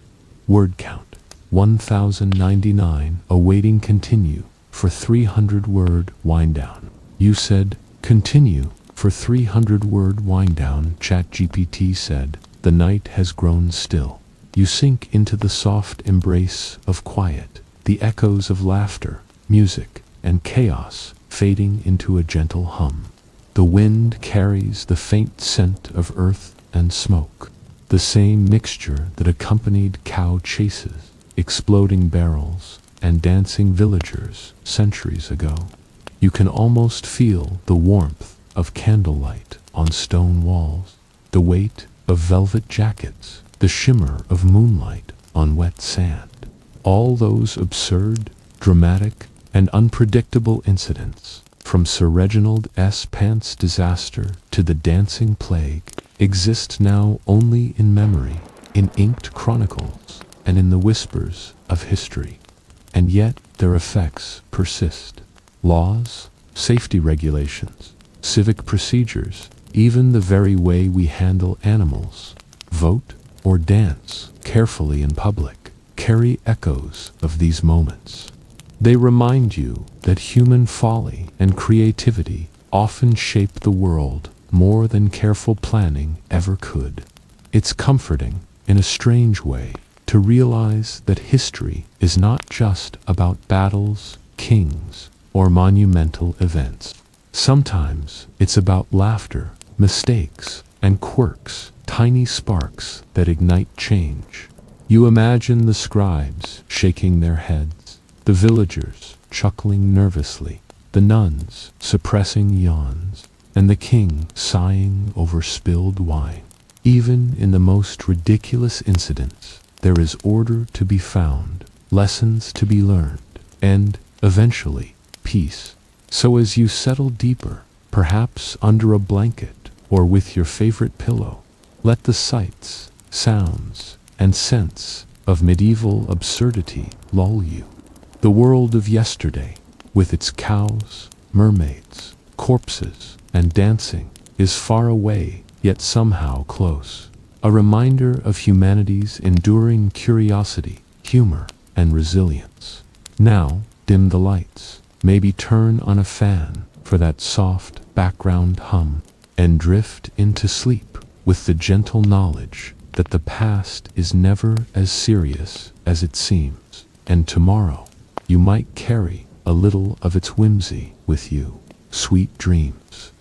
Word count: 1099, awaiting continue for 300-word wind down. You said, continue for 300-word wind down. ChatGPT said, the night has grown still. You sink into the soft embrace of quiet, the echoes of laughter, music, and chaos fading into a gentle hum. The wind carries the faint scent of earth and smoke, the same mixture that accompanied cow chases, exploding barrels, and dancing villagers centuries ago. You can almost feel the warmth of candlelight on stone walls, the weight of velvet jackets, the shimmer of moonlight on wet sand. All those absurd, dramatic, and unpredictable incidents, from Sir Reginald S. Pant's disaster to the dancing plague, exist now only in memory, in inked chronicles, and in the whispers of history. And yet their effects persist. Laws, safety regulations, civic procedures, even the very way we handle animals, vote, or dance carefully in public, carry echoes of these moments. They remind you that human folly and creativity often shape the world more than careful planning ever could. It's comforting, in a strange way, to realize that history is not just about battles, kings, or monumental events. Sometimes it's about laughter, mistakes, and quirks, tiny sparks that ignite change. You imagine the scribes shaking their heads, the villagers chuckling nervously, the nuns suppressing yawns, and the king sighing over spilled wine. Even in the most ridiculous incidents, there is order to be found, lessons to be learned, and, eventually, peace. So as you settle deeper, perhaps under a blanket or with your favorite pillow, let the sights, sounds, and scents of medieval absurdity lull you. The world of yesterday, with its cows, mermaids, corpses, and dancing, is far away, yet somehow close. A reminder of humanity's enduring curiosity, humor, and resilience. Now, dim the lights, maybe turn on a fan for that soft background hum, and drift into sleep with the gentle knowledge that the past is never as serious as it seems, and tomorrow you might carry a little of its whimsy with you. sweet dreams.